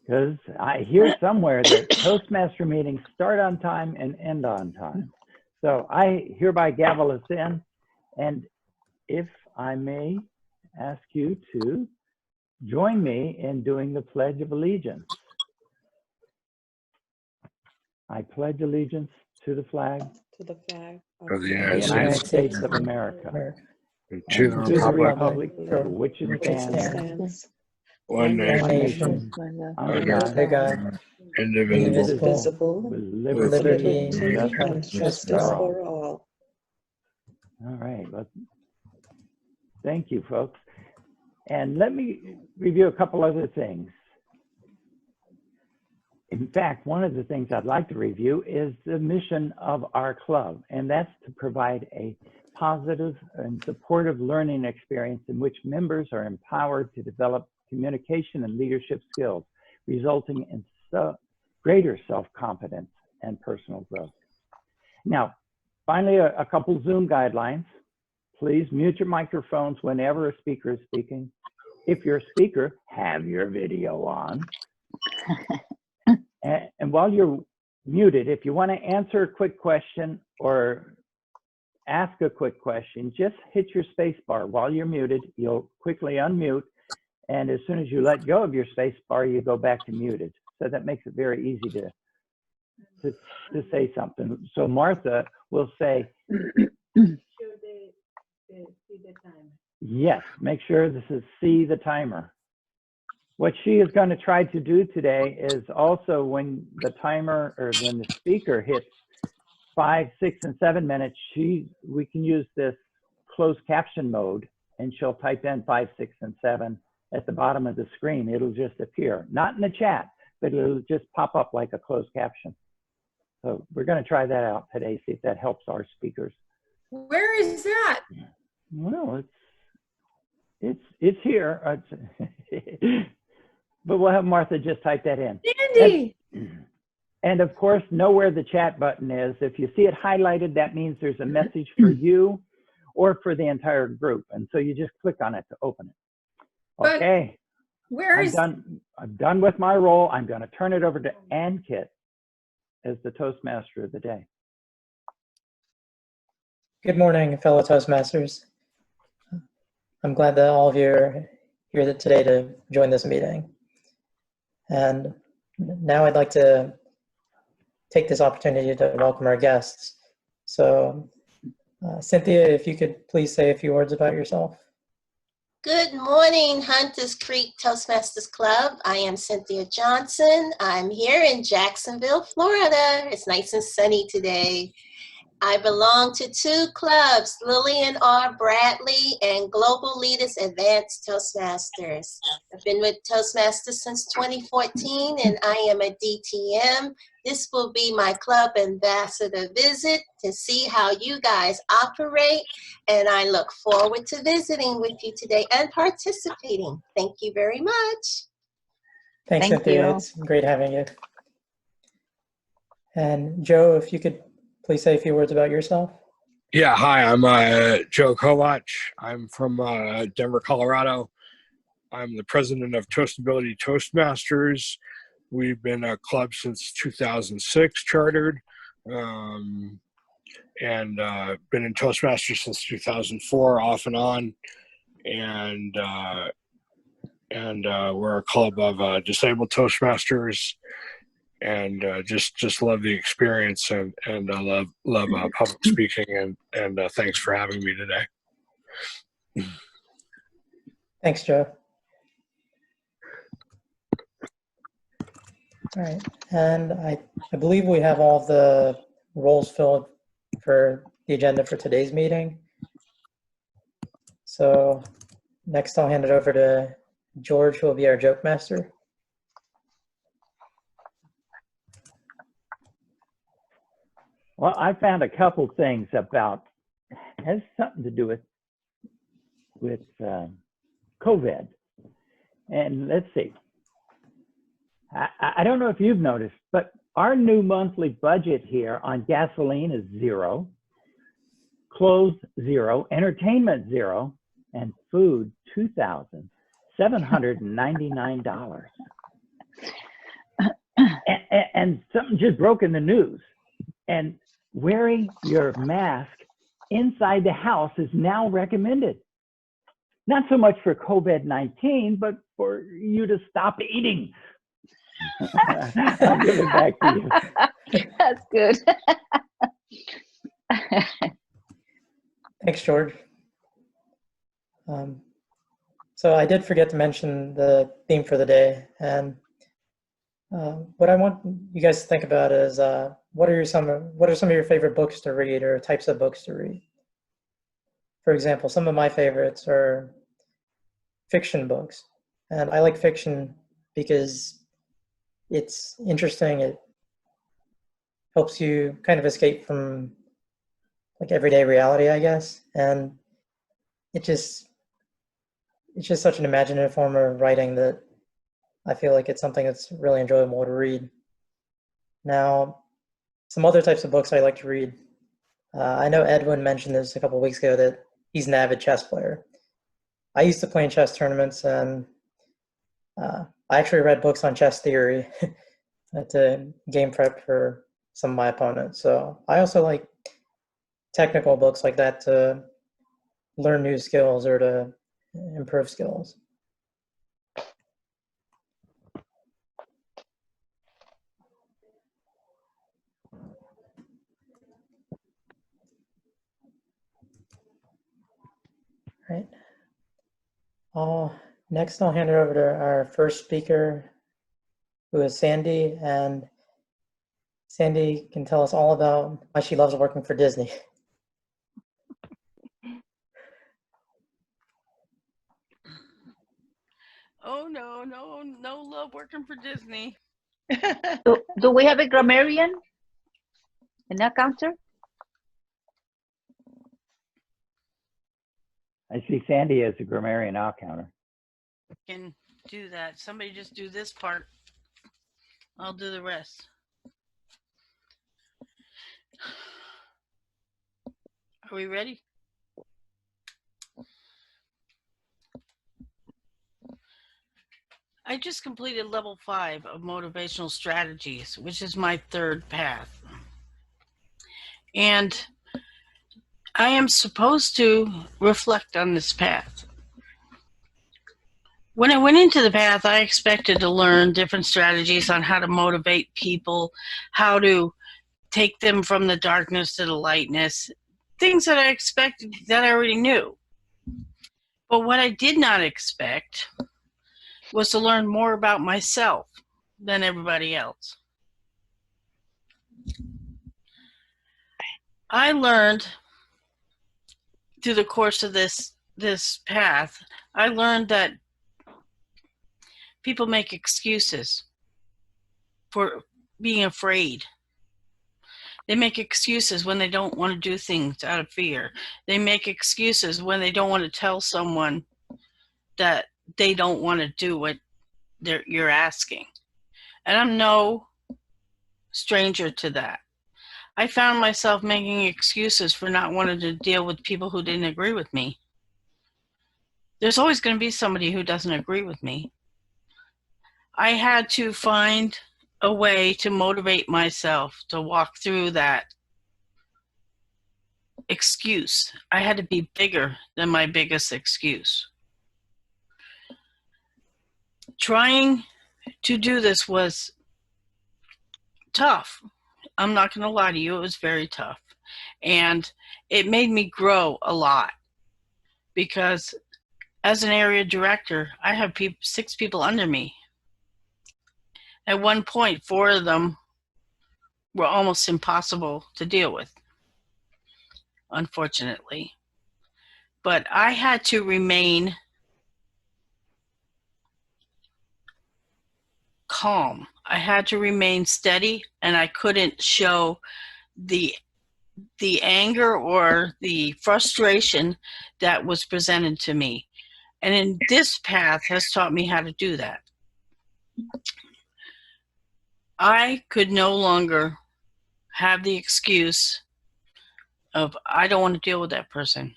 because I hear somewhere that Toastmaster meetings start on time and end on time. So I hereby gavel us in, and if I may ask you to join me in doing the Pledge of Allegiance. I pledge allegiance to the flag of the United States of America, and and to to the the republic republic for which it stands, one nation, under God, indivisible, with with liberty and justice for all. All right. Thank you, folks. And let me review a couple other things. In fact, one of the things I'd like to review is the mission of our club, and that's to provide a positive and supportive learning experience in which members are empowered to develop communication and leadership skills, resulting in greater self-confidence and personal growth. Now, finally, a couple Zoom guidelines. Please mute your microphones whenever a speaker is speaking. If you're a speaker, have your video on. And while you're muted, if you want to answer a quick question or ask a quick question, just hit your space bar while you're muted. You'll quickly unmute. And as soon as you let go of your space bar, you go back to muted. So that makes it very easy to say something. So Martha will say, see the timer. Yes, make sure this is see the timer. What she is going to try to do today is also when the timer or when the speaker hits 5, 6, and 7 minutes, we can use this closed caption mode, and she'll type in 5, 6, and 7 at the bottom of the screen. It'll just appear, not in the chat, but it'll just pop up like a closed caption. So we're going to try that out today, see if that helps our speakers. Where is that? Well, it's here. But we'll have Martha just type that in. Andy! And of course, know where the chat button is. If you see it highlighted, that means there's a message for you or for the entire group. And so you just click on it to open it. Okay. I'm done with my role. I'm going to turn it over to Ankit as the Toastmaster of the day. Good morning, fellow Toastmasters. I'm glad that all of you are here today to join this meeting. And now I'd like to take this opportunity to welcome our guests. So, Cynthia, if you could please say a few words about yourself. Good morning, Hunters Creek Toastmasters Club. I am Cynthia Johnson. I'm here in Jacksonville, Florida. It's nice and sunny today. I belong to 2 clubs, Lillian R. Bradley and Global Leaders Advanced Toastmasters. I've been with Toastmasters since 2014, and I am a DTM. This will be my club ambassador visit to see how you guys operate, and I look forward to visiting with you today and participating. Thank you very much. Thanks, Cynthia. It's great having you. And Joe, if you could please say a few words about yourself. Yeah, hi, I'm Joe Kovach. I'm from Denver, Colorado. I'm the president of Toastability Toastmasters. We've been a club since 2006, chartered, and been in Toastmasters since 2004, off and on. And we're a club of disabled Toastmasters. And just love the experience, and I love public speaking, and thanks for having me today. Thanks, Joe. All right, and I believe we have all the roles filled for the agenda for today's meeting. So next I'll hand it over to George, who will be our joke master. Well, I found a couple things about, has something to do with COVID. And let's see. I don't know if you've noticed, but our new monthly budget here on gasoline is 0, clothes 0, entertainment 0, and food $2,799. and something just broke in the news. And wearing your mask inside the house is now recommended. Not so much for COVID-19, but for you to stop eating. I'll give it back to you. That's good. Thanks, George. So I did forget to mention the theme for the day, and what I want you guys to think about is what are some of your favorite books to read or types of books to read? For example, some of my favorites are fiction books, and I like fiction because it's interesting. It helps you kind of escape from like everyday reality, I guess, and it's just such an imaginative form of writing that I feel like it's something that's really enjoyable to read. Now, some other types of books I like to read. I know Edwin mentioned this a couple of weeks ago that he's an avid chess player. I used to play in chess tournaments, and I actually read books on chess theory to game prep for some of my opponents. So I also like technical books like that to learn new skills or to improve skills. Right. Next, I'll hand it over to our first speaker, who is Sandy, and Sandy can tell us all about why she loves working for Disney. Oh, no love working for Disney. Do we have a grammarian? An accountant? I see Sandy as a grammarian counter. Can do that. Somebody just do this part. I'll do the rest. Are we ready? I just completed level 5 of motivational strategies, which is my third path. And I am supposed to reflect on this path. When I went into the path, I expected to learn different strategies on how to motivate people, how to take them from the darkness to the lightness, things that I expected that I already knew. But what I did not expect was to learn more about myself than everybody else. I learned through the course of this path, I learned that people make excuses for being afraid. They make excuses when they don't want to do things out of fear. They make excuses when they don't want to tell someone that they don't want to do what you're asking. And I'm no stranger to that. I found myself making excuses for not wanting to deal with people who didn't agree with me. There's always going to be somebody who doesn't agree with me. I had to find a way to motivate myself to walk through that excuse. I had to be bigger than my biggest excuse. Trying to do this was tough. I'm not going to lie to you, it was very tough. And it made me grow a lot because as an area director, I have 6 people under me. At one point, 4 of them were almost impossible to deal with, unfortunately. But I had to remain calm. I had to remain steady, and I couldn't show the anger or the frustration that was presented to me. And in this path has taught me how to do that. I could no longer have the excuse of, I don't want to deal with that person.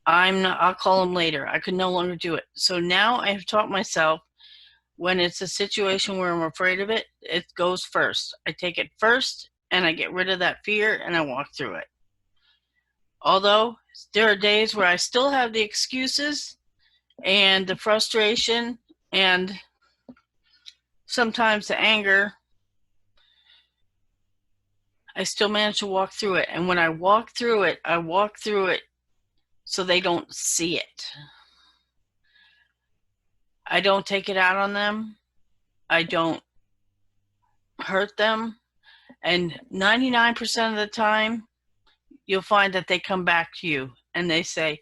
I'll call them later. I could no longer do it. So now I have taught myself When it's a situation where I'm afraid of it, it goes first. I take it first and I get rid of that fear and I walk through it. Although there are days where I still have the excuses and the frustration and sometimes the anger, I still manage to walk through it. And when I walk through it so they don't see it. I don't take it out on them. I don't hurt them. And 99% of the time, you'll find that they come back to you and they say,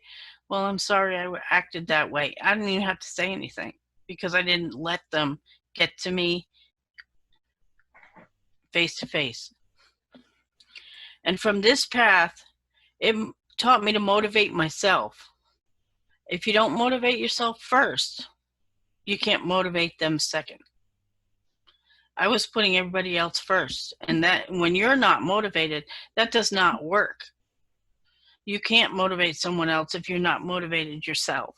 well, I'm sorry I acted that way. I didn't even have to say anything because I didn't let them get to me face to face. And from this path, it taught me to motivate myself. If you don't motivate yourself first, you can't motivate them second. I was putting everybody else first. And that when you're not motivated, that does not work. You can't motivate someone else if you're not motivated yourself.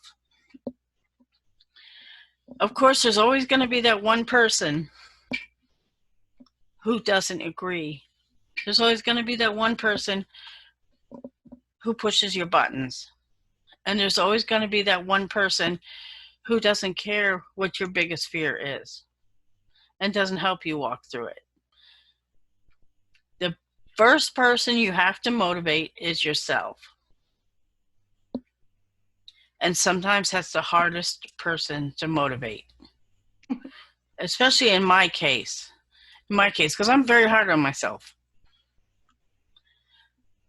Of course, there's always going to be that one person who doesn't agree. There's always going to be that one person who pushes your buttons. And there's always going to be that one person who doesn't care what your biggest fear is and doesn't help you walk through it. The first person you have to motivate is yourself. And sometimes that's the hardest person to motivate, especially in my case, because I'm very hard on myself.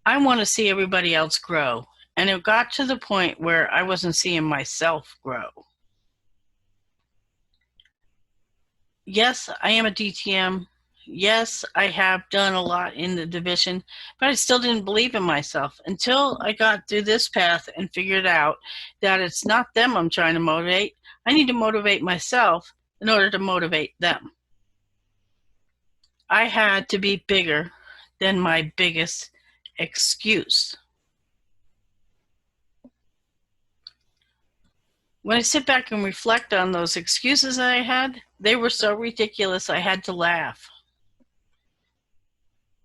I want to see everybody else grow. And it got to the point where I wasn't seeing myself grow. Yes, I am a DTM. Yes, I have done a lot in the division, but I still didn't believe in myself until I got through this path and figured out that it's not them I'm trying to motivate. I need to motivate myself in order to motivate them. I had to be bigger than my biggest excuse. When I sit back and reflect on those excuses that I had, they were so ridiculous I had to laugh.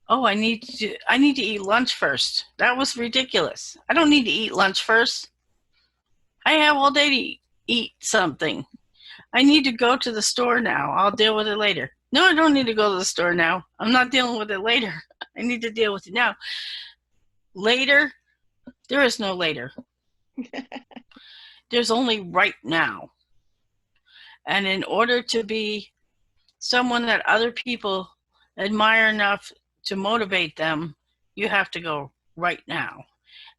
Oh, I need to eat lunch first. That was ridiculous. I don't need to eat lunch first. I have all day to eat something. I need to go to the store now. I'll deal with it later. No, I don't need to go to the store now. I'm not dealing with it later. I need to deal with it now. Later? There is no later. There's only right now. And in order to be someone that other people admire enough to motivate them, you have to go right now.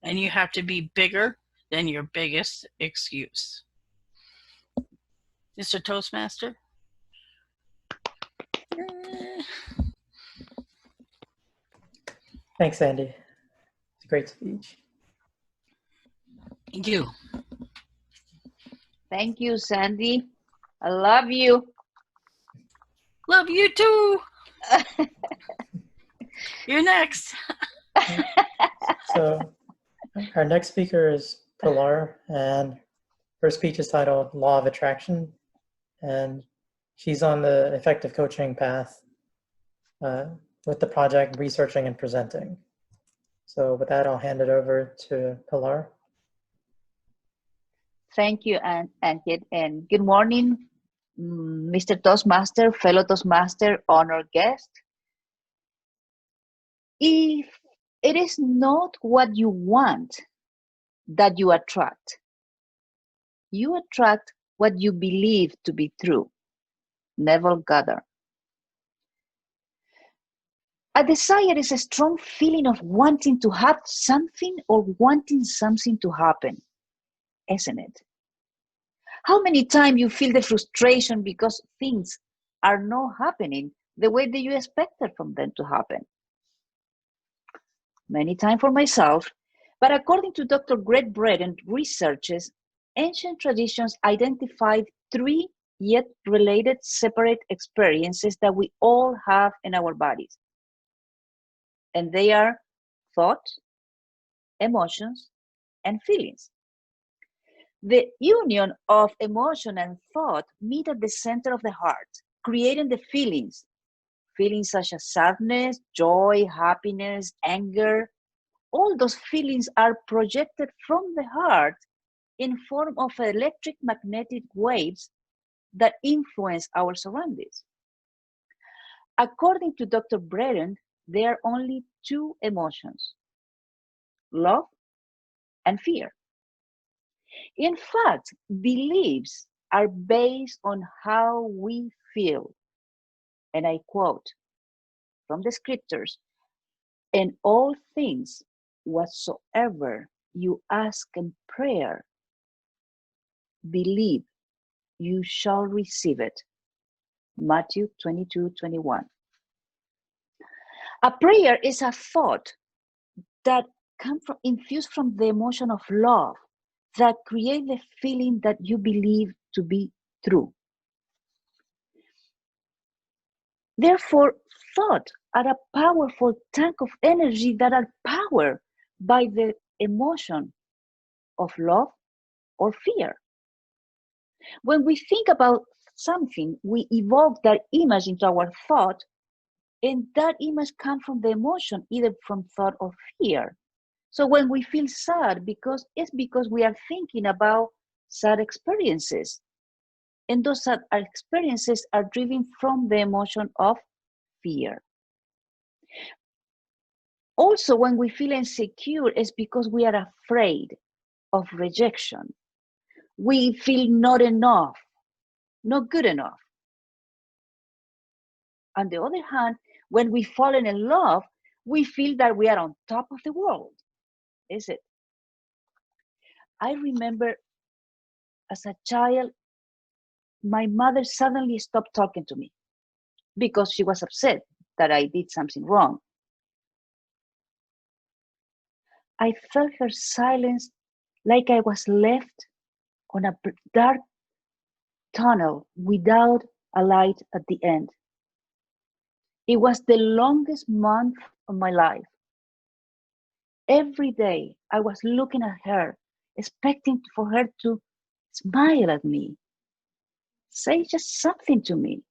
And you have to be bigger than your biggest excuse. Mr. Toastmaster? Thanks, Andy. It's a great speech. Thank you. Thank you, Sandy. I love you. Love you too. You're next. So our next speaker is Pilar, and her speech is titled Law of Attraction, and she's on the effective coaching path with the project Researching and Presenting. So with that, I'll hand it over to Pilar. Thank you, Ankit, and good morning, Mr. Toastmaster, fellow Toastmaster, honored guest. If it is not what you want that you attract what you believe to be true. Neville Goddard. A desire is a strong feeling of wanting to have something or wanting something to happen, isn't it? How many times you feel the frustration because things are not happening the way that you expected from them to happen? Many times for myself, but according to Dr. Greg Brett and researchers, ancient traditions identified 3 yet related separate experiences that we all have in our bodies. And they are thoughts, emotions, and feelings. The union of emotion and thought meet at the center of the heart, creating the feelings. Feelings such as sadness, joy, happiness, anger. All those feelings are projected from the heart in form of electric magnetic waves that influence our surroundings. According to Dr. Brereton, there are only two emotions, love and fear. In fact, beliefs are based on how we feel. And I quote from the scriptures, "In all things whatsoever you ask in prayer, believe you shall receive it." Matthew 22:21. A prayer is a thought that infused from the emotion of love that create the feeling that you believe to be true. Therefore, thoughts are a powerful tank of energy that are powered by the emotion of love or fear. When we think about something, we evoke that image into our thought, and that image comes from the emotion, either from thought or fear. So when we feel sad, it's because we are thinking about sad experiences. And those sad experiences are driven from the emotion of fear. Also, when we feel insecure, it's because we are afraid of rejection. We feel not enough, not good enough. On the other hand, when we fall in love, we feel that we are on top of the world. Is it? I remember as a child, my mother suddenly stopped talking to me because she was upset that I did something wrong. I felt her silence like I was left on a dark tunnel without a light at the end. It was the longest month of my life. Every day I was looking at her, expecting for her to smile at me, say just something to me.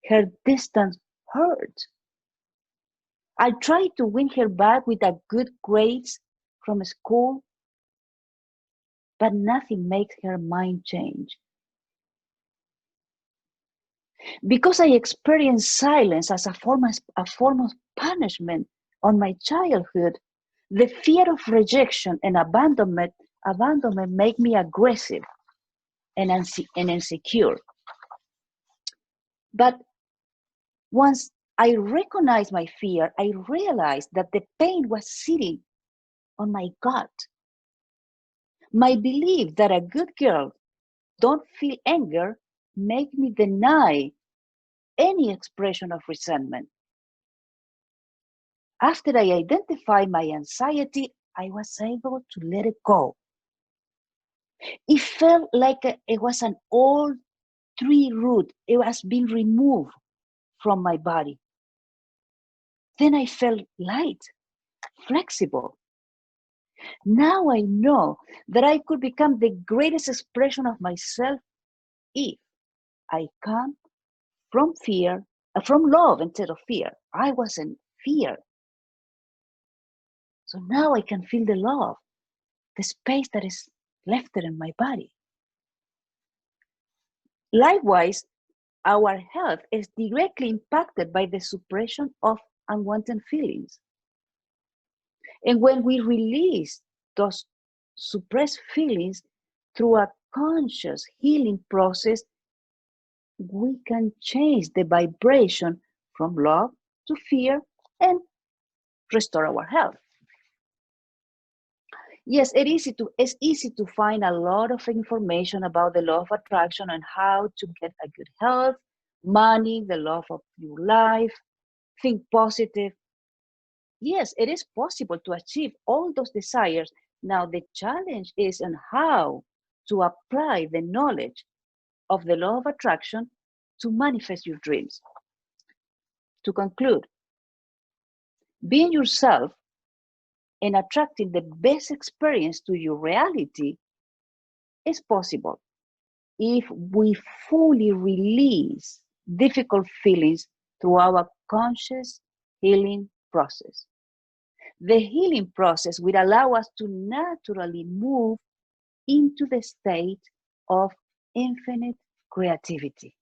Her distance hurt. I tried to win her back with a good grades from school, but nothing makes her mind change. Because I experienced silence as a form of punishment on my childhood, the fear of rejection and abandonment make me aggressive and insecure. But once I recognized my fear, I realized that the pain was sitting on my gut. My belief that a good girl don't feel anger make me deny any expression of resentment. After I identified my anxiety, I was able to let it go. It felt like it was an old tree root. It was being removed from my body. Then I felt light, flexible. Now I know that I could become the greatest expression of myself if I come from fear, from love instead of fear. I was in fear. So now I can feel the love, the space that is left in my body. Likewise, our health is directly impacted by the suppression of unwanted feelings. And when we release those suppressed feelings through a conscious healing process, we can change the vibration from love to fear and restore our health. Yes, it's easy to find a lot of information about the law of attraction and how to get a good health, money, the love of your life, think positive. Yes, it is possible to achieve all those desires. Now the challenge is on how to apply the knowledge of the law of attraction to manifest your dreams. To conclude, being yourself and attracting the best experience to your reality is possible if we fully release difficult feelings through our conscious healing process. The healing process will allow us to naturally move into the state of infinite creativity.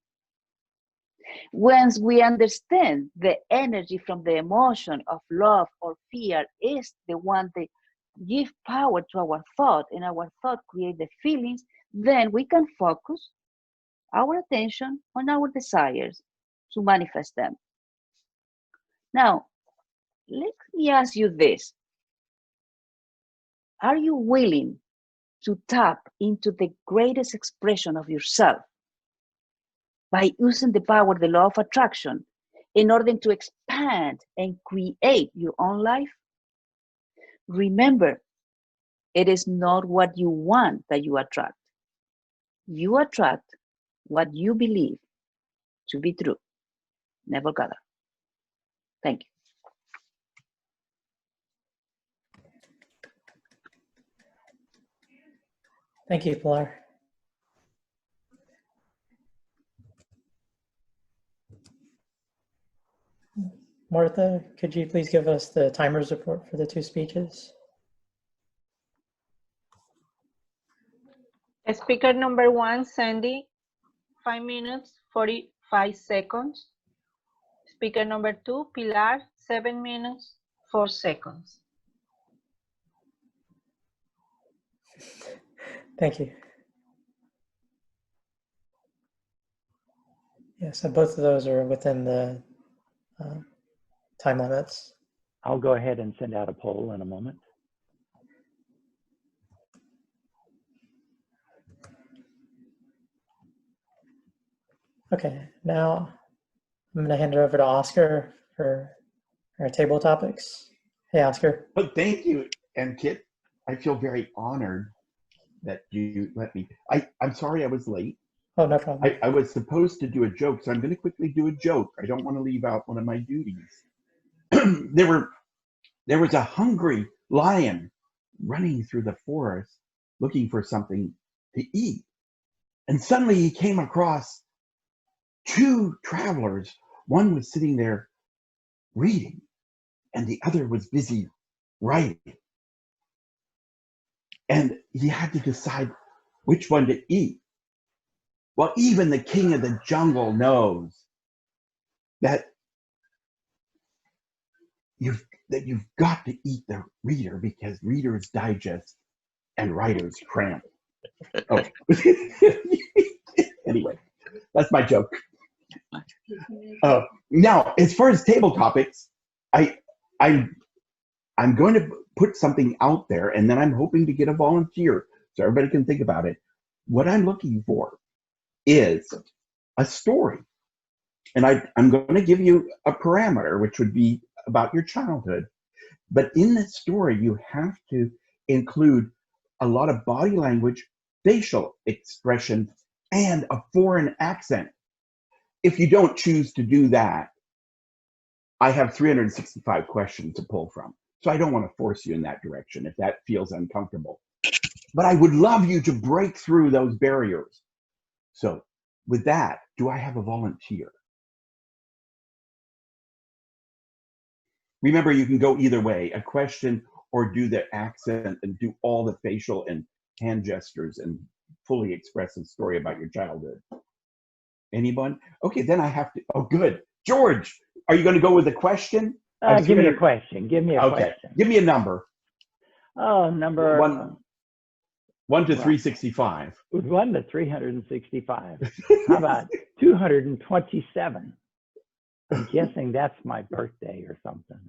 Once we understand the energy from the emotion of love or fear is the one that gives power to our thought, and our thought create the feelings, then we can focus our attention on our desires to manifest them. Now, let me ask you this. Are you willing to tap into the greatest expression of yourself by using the power, the law of attraction, in order to expand and create your own life? Remember, it is not what you want that you attract. You attract what you believe to be true. Neville Goddard. Thank you. Thank you, Pilar. Martha, could you please give us the timers report for the two speeches? Speaker number 1, Sandy, 5 minutes, 45 seconds. Speaker number 2, Pilar, 7 minutes, 4 seconds. Thank you. Yeah, so both of those are within the time limits. I'll go ahead and send out a poll in a moment. Okay, now I'm going to hand it over to Oscar for our table topics. Hey, Oscar. Oh, thank you. And Kit, I feel very honored that you let me. I'm sorry I was late. Oh, no problem. I was supposed to do a joke, so I'm going to quickly do a joke. I don't want to leave out one of my duties. There was a hungry lion running through the forest looking for something to eat. And suddenly he came across two travelers. One was sitting there reading, and the other was busy writing. And he had to decide which one to eat. Well, even the king of the jungle knows that you've got to eat the reader, because readers digest and writers cramp. Oh. Anyway, that's my joke. Now, as far as table topics, I'm going to put something out there, and then I'm hoping to get a volunteer so everybody can think about it. What I'm looking for is a story. And I'm going to give you a parameter, which would be about your childhood. But in this story, you have to include a lot of body language, facial expression, and a foreign accent. If you don't choose to do that, I have 365 questions to pull from. So I don't want to force you in that direction if that feels uncomfortable. But I would love you to break through those barriers. So with that, do I have a volunteer? Remember, you can go either way, a question or do the accent and do all the facial and hand gestures and fully express a story about your childhood. Anyone? Okay, then I have to, oh good. George, are you going to go with a question? Give me a question. Give me a question. Give me a number. Oh, number 1 to 365. 1 to 365. How about 227? I'm guessing that's my birthday or something.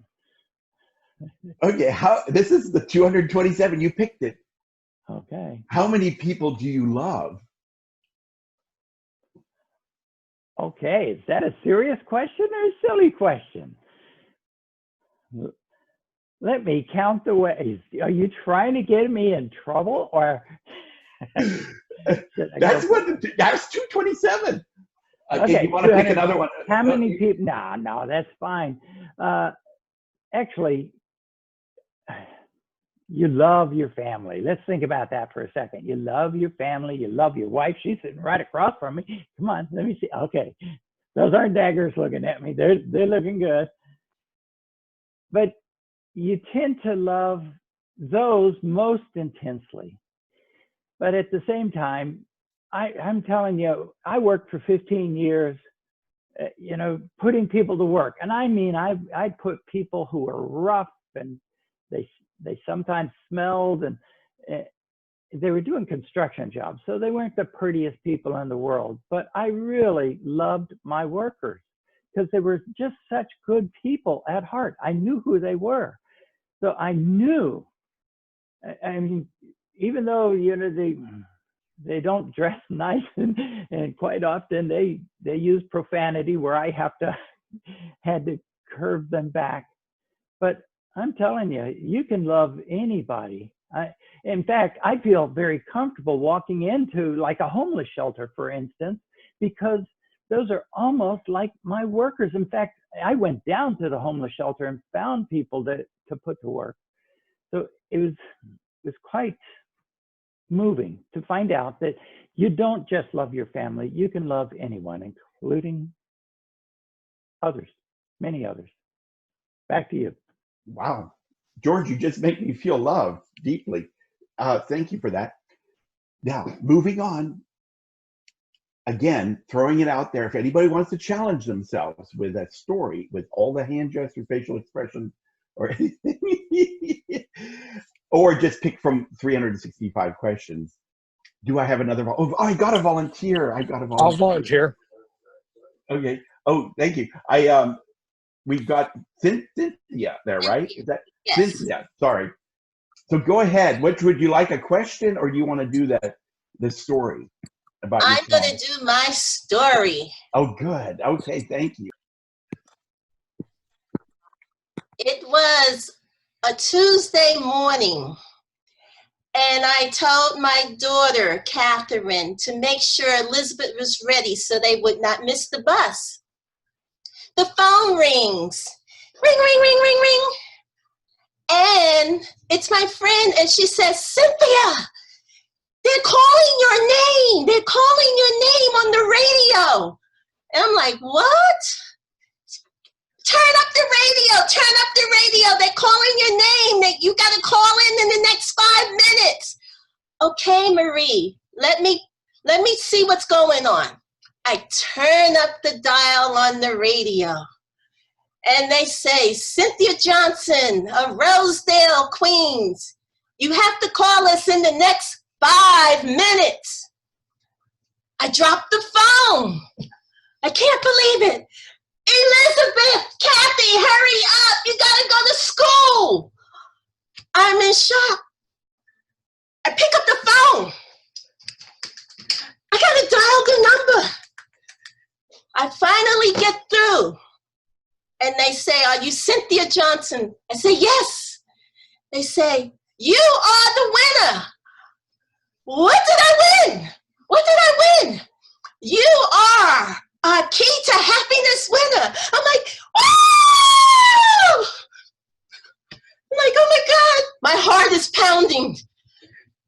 Okay, this is the 227. You picked it. Okay. How many people do you love? Okay, is that a serious question or a silly question? Let me count the ways. Are you trying to get me in trouble, or? That's 227. Okay, you want to pick another one? How many people? No, that's fine. Actually, you love your family. Let's think about that for a second. You love your family. You love your wife. She's sitting right across from me. Come on, let me see. Okay, those aren't daggers looking at me. They're looking good. But you tend to love those most intensely. But at the same time, I'm telling you, I worked for 15 years, you know, putting people to work. And I mean, I put people who were rough and they sometimes smelled, and they were doing construction jobs. So they weren't the prettiest people in the world, but I really loved my workers because they were just such good people at heart. I knew who they were. So I knew, I mean, even though, you know, they don't dress nice and quite often they use profanity where I had to curb them back. But I'm telling you, you can love anybody. In fact, I feel very comfortable walking into like a homeless shelter, for instance, because those are almost like my workers. In fact, I went down to the homeless shelter and found people to put to work. So it was quite moving to find out that you don't just love your family, you can love anyone, including others, many others. Back to you. Wow. George, you just make me feel loved deeply. Thank you for that. Now, moving on. Again, throwing it out there. If anybody wants to challenge themselves with a story, with all the hand gestures, facial expressions, or anything, or just pick from 365 questions. Do I have another? Oh, I got a volunteer. I'll volunteer. Okay. Oh, thank you. We've got Cynthia there, right? Is that Yes. Cynthia? Sorry. So go ahead. Which would you like, a question, or do you want to do the story about? I'm going to do my story. Oh, good. Okay, thank you. It was a Tuesday morning, and I told my daughter, Catherine, to make sure Elizabeth was ready so they would not miss the bus. The phone rings. Ring, ring, ring, ring, ring. And it's my friend, and she says, Cynthia, they're calling your name. They're calling your name on the radio. And I'm like, what? Turn up the radio. Turn up the radio. They're calling your name. That you got to call in the next 5 minutes. Okay, Marie, let me see what's going on. I turn up the dial on the radio, and they say, Cynthia Johnson of Rosedale, Queens, you have to call us in the next 5 minutes. I dropped the phone. I can't believe it. Elizabeth, Kathy, hurry up. You gotta go to school. I'm in shock. I pick up the phone. I gotta dial the number. I finally get through. And they say, are you Cynthia Johnson? I say, yes. They say, you are the winner. What did I win? What did I win? You are a Key to Happiness winner. I'm like, woo! I'm like, oh my God, my heart is pounding.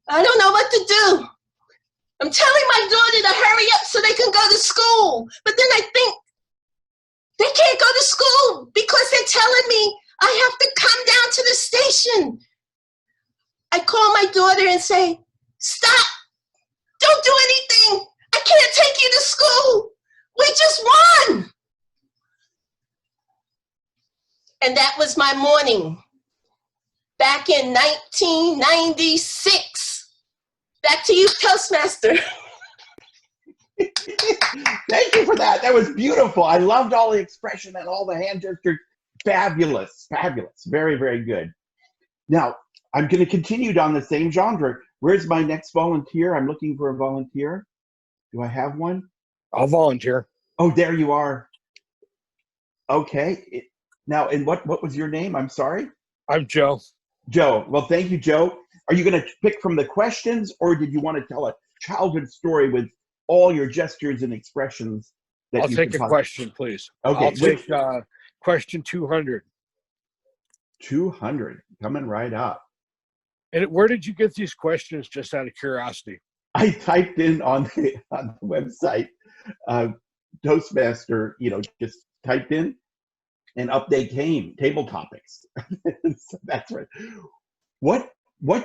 I don't know what to do. I'm telling my daughter to hurry up so they can go to school. But then I think they can't go to school because they're telling me I have to come down to the station. I call my daughter and say, stop, don't do anything. I can't take you to school. We just won. And that was my morning back in 1996. Back to you, Toastmaster. Thank you for that. That was beautiful. I loved all the expression and all the hand gestures. Fabulous, fabulous. Very, very good. Now, I'm going to continue down the same genre. Where's my next volunteer? I'm looking for a volunteer. Do I have one? I'll volunteer. Oh, there you are. Okay. Now, and what was your name? I'm sorry. I'm Joe. Joe. Well, thank you, Joe. Are you going to pick from the questions, or did you want to tell a childhood story with all your gestures and expressions? I'll take a question, please. Okay. I'll take question 200. 200. Coming right up. And where did you get these questions, just out of curiosity? I typed in on the website, Toastmaster, just typed in, and up they came, table topics. So that's right. What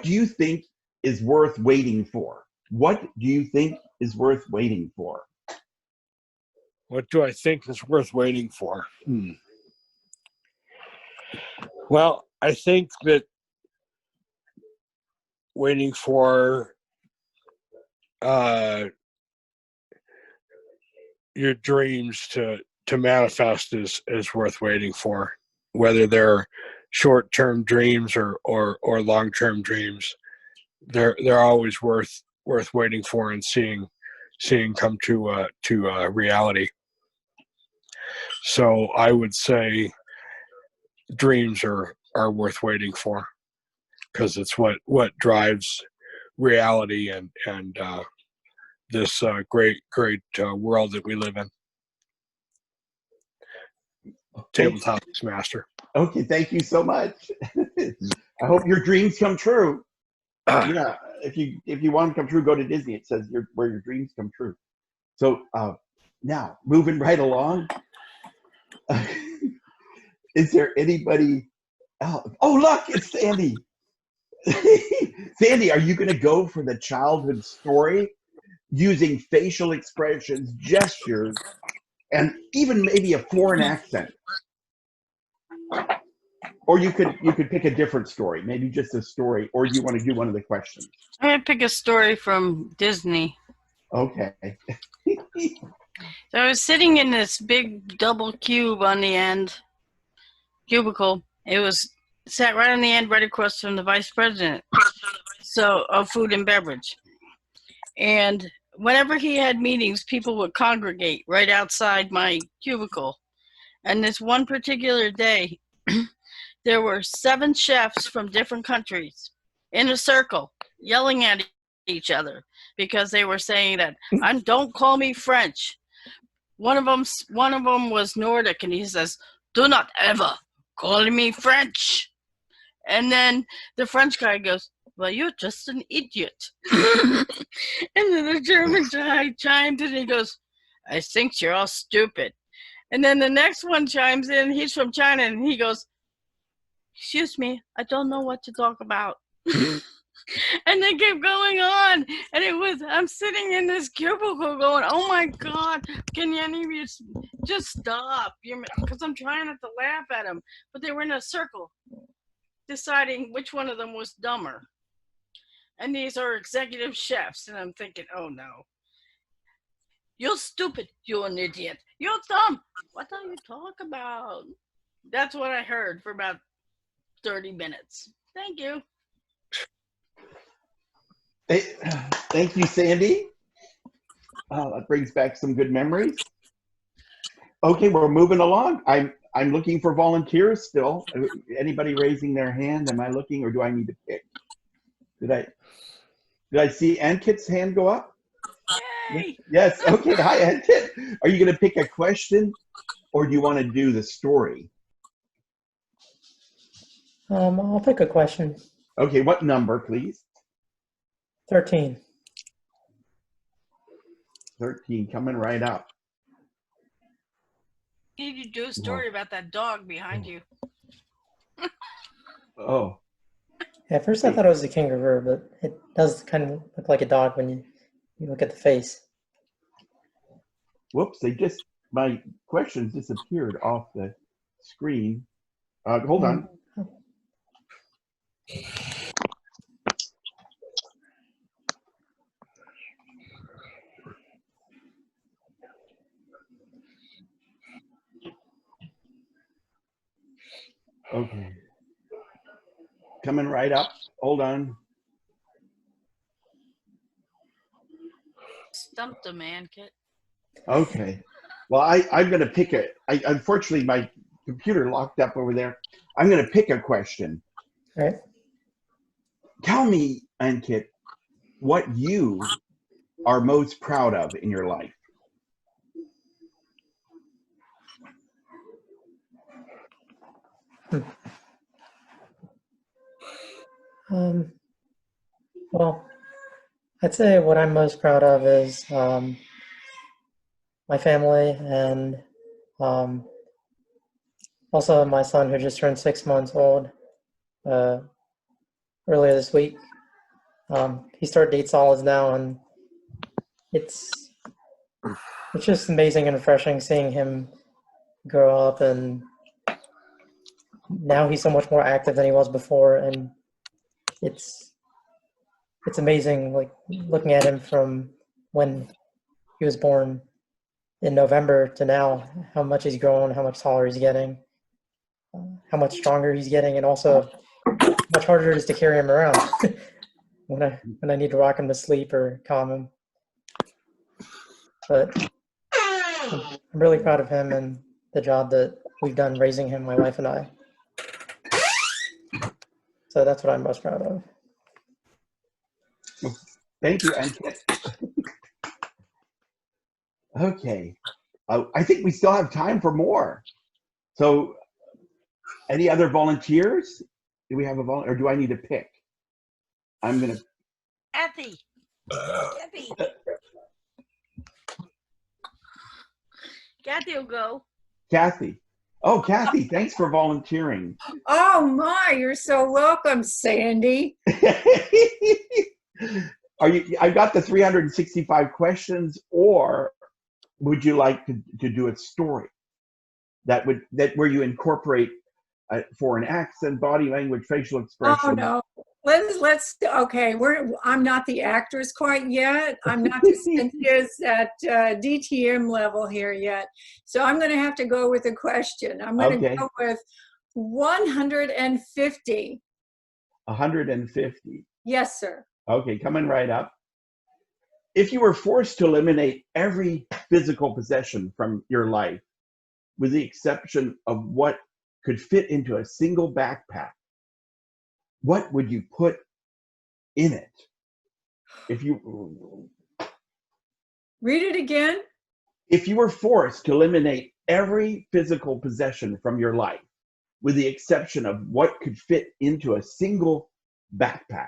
do you think is worth waiting for? What do you think is worth waiting for? What do I think is worth waiting for? Well, I think that waiting for your dreams to manifest is worth waiting for, whether they're short-term dreams or long-term dreams. They're always worth waiting for and seeing come to reality. So I would say dreams are worth waiting for, because it's what drives reality and this great world that we live in. Table topics master. Okay, thank you so much. I hope your dreams come true. Yeah, if you want them to come true, go to Disney. It says where your dreams come true. So now, moving right along. Is there anybody else? Oh, look, it's Sandy. Sandy, are you going to go for the childhood story using facial expressions, gestures, and even maybe a foreign accent? Or you could pick a different story, maybe just a story, or you want to do one of the questions? I'm going to pick a story from Disney. Okay. So I was sitting in this big double cube on the end, cubicle. It was sat right on the end, right across from the vice president, so of food and beverage. And whenever he had meetings, people would congregate right outside my cubicle. And this one particular day, there were 7 chefs from different countries in a circle yelling at each other because they were saying that, don't call me French. One of them was Nordic, and he says, do not ever call me French. And then the French guy goes, well, you're just an idiot. And then the German guy chimed in, and he goes, I think you're all stupid. And then the next one chimes in, he's from China, and he goes, excuse me, I don't know what to talk about. And they kept going on, and I'm sitting in this cubicle going, oh my God, can any of you just stop? Because I'm trying not to laugh at them. But they were in a circle deciding which one of them was dumber. And these are executive chefs, and I'm thinking, oh no. You're stupid, you're an idiot, you're dumb. What are you talking about? That's what I heard for about 30 minutes. Thank you. Thank you, Sandy. That brings back some good memories. Okay, we're moving along. I'm looking for volunteers still. Anybody raising their hand? Am I looking, or do I need to pick? Did I see Ankit's hand go up? Yay! Yes. Okay. Hi, Ankit. Are you going to pick a question, or do you want to do the story? I'll pick a question. Okay. What number, please? 13. 13, coming right up. You need to do a story about that dog behind you. Oh. At first I thought it was a kangaroo, but it does kind of look like a dog when you look at the face. Whoops, my questions disappeared off the screen. Hold on. Okay. Coming right up. Hold on. Stumped a man, Kit. Okay. Well, I'm going to pick unfortunately, my computer locked up over there. I'm going to pick a question. All right. Tell me, Ankit, what you are most proud of in your life. I'd say what I'm most proud of is my family and also my son who just turned 6 months old earlier this week. He started to eat solids now, and it's just amazing and refreshing seeing him grow up, and now he's so much more active than he was before, and it's amazing, like looking at him from when he was born in November to now, how much he's grown, how much taller he's getting, how much stronger he's getting, and also how much harder it is to carry him around when I need to rock him to sleep or calm him. But I'm really proud of him and the job that we've done raising him, my wife and I. So that's what I'm most proud of. Thank you, and okay. I think we still have time for more. So, any other volunteers? Do we have a volunteer, or do I need to pick? I'm gonna. Kathy. Kathy. Kathy will go. Kathy. Oh, Kathy, thanks for volunteering. Oh my, you're so welcome, Sandy. Are you? I got the 365 questions, or would you like to do a story that where you incorporate foreign accent, body language, facial expression? Oh no. Let's okay, I'm not the actress quite yet. I'm not the Cynthia's at DTM level here yet. So I'm going to have to go with a question. I'm going to go with 150. 150. Yes, sir. Okay, coming right up. If you were forced to eliminate every physical possession from your life, with the exception of what could fit into a single backpack, what would you put in it? If you read it again. If you were forced to eliminate every physical possession from your life, with the exception of what could fit into a single backpack,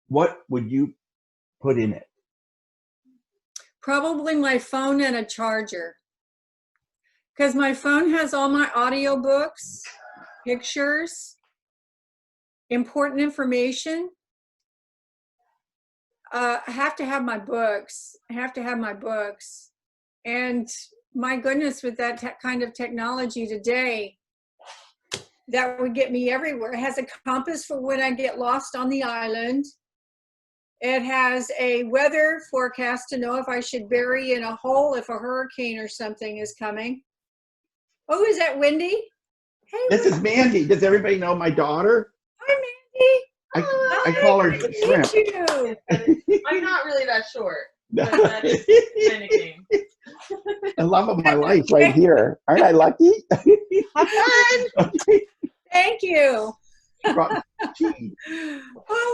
what would you put in it? Probably my phone and a charger. Because my phone has all my audiobooks, pictures, important information. I have to have my books. I have to have my books. And my goodness, with that kind of technology today, that would get me everywhere. It has a compass for when I get lost on the island. It has a weather forecast to know if I should bury in a hole if a hurricane or something is coming. Oh, is that Wendy? Hey, this is Mandy. Does everybody know my daughter? Hi, Mandy. I call her Shrimp. You. I'm not really that short, but that is kind of game. The love of my life right here. Aren't I lucky? Have fun. Okay. Thank you. Oh,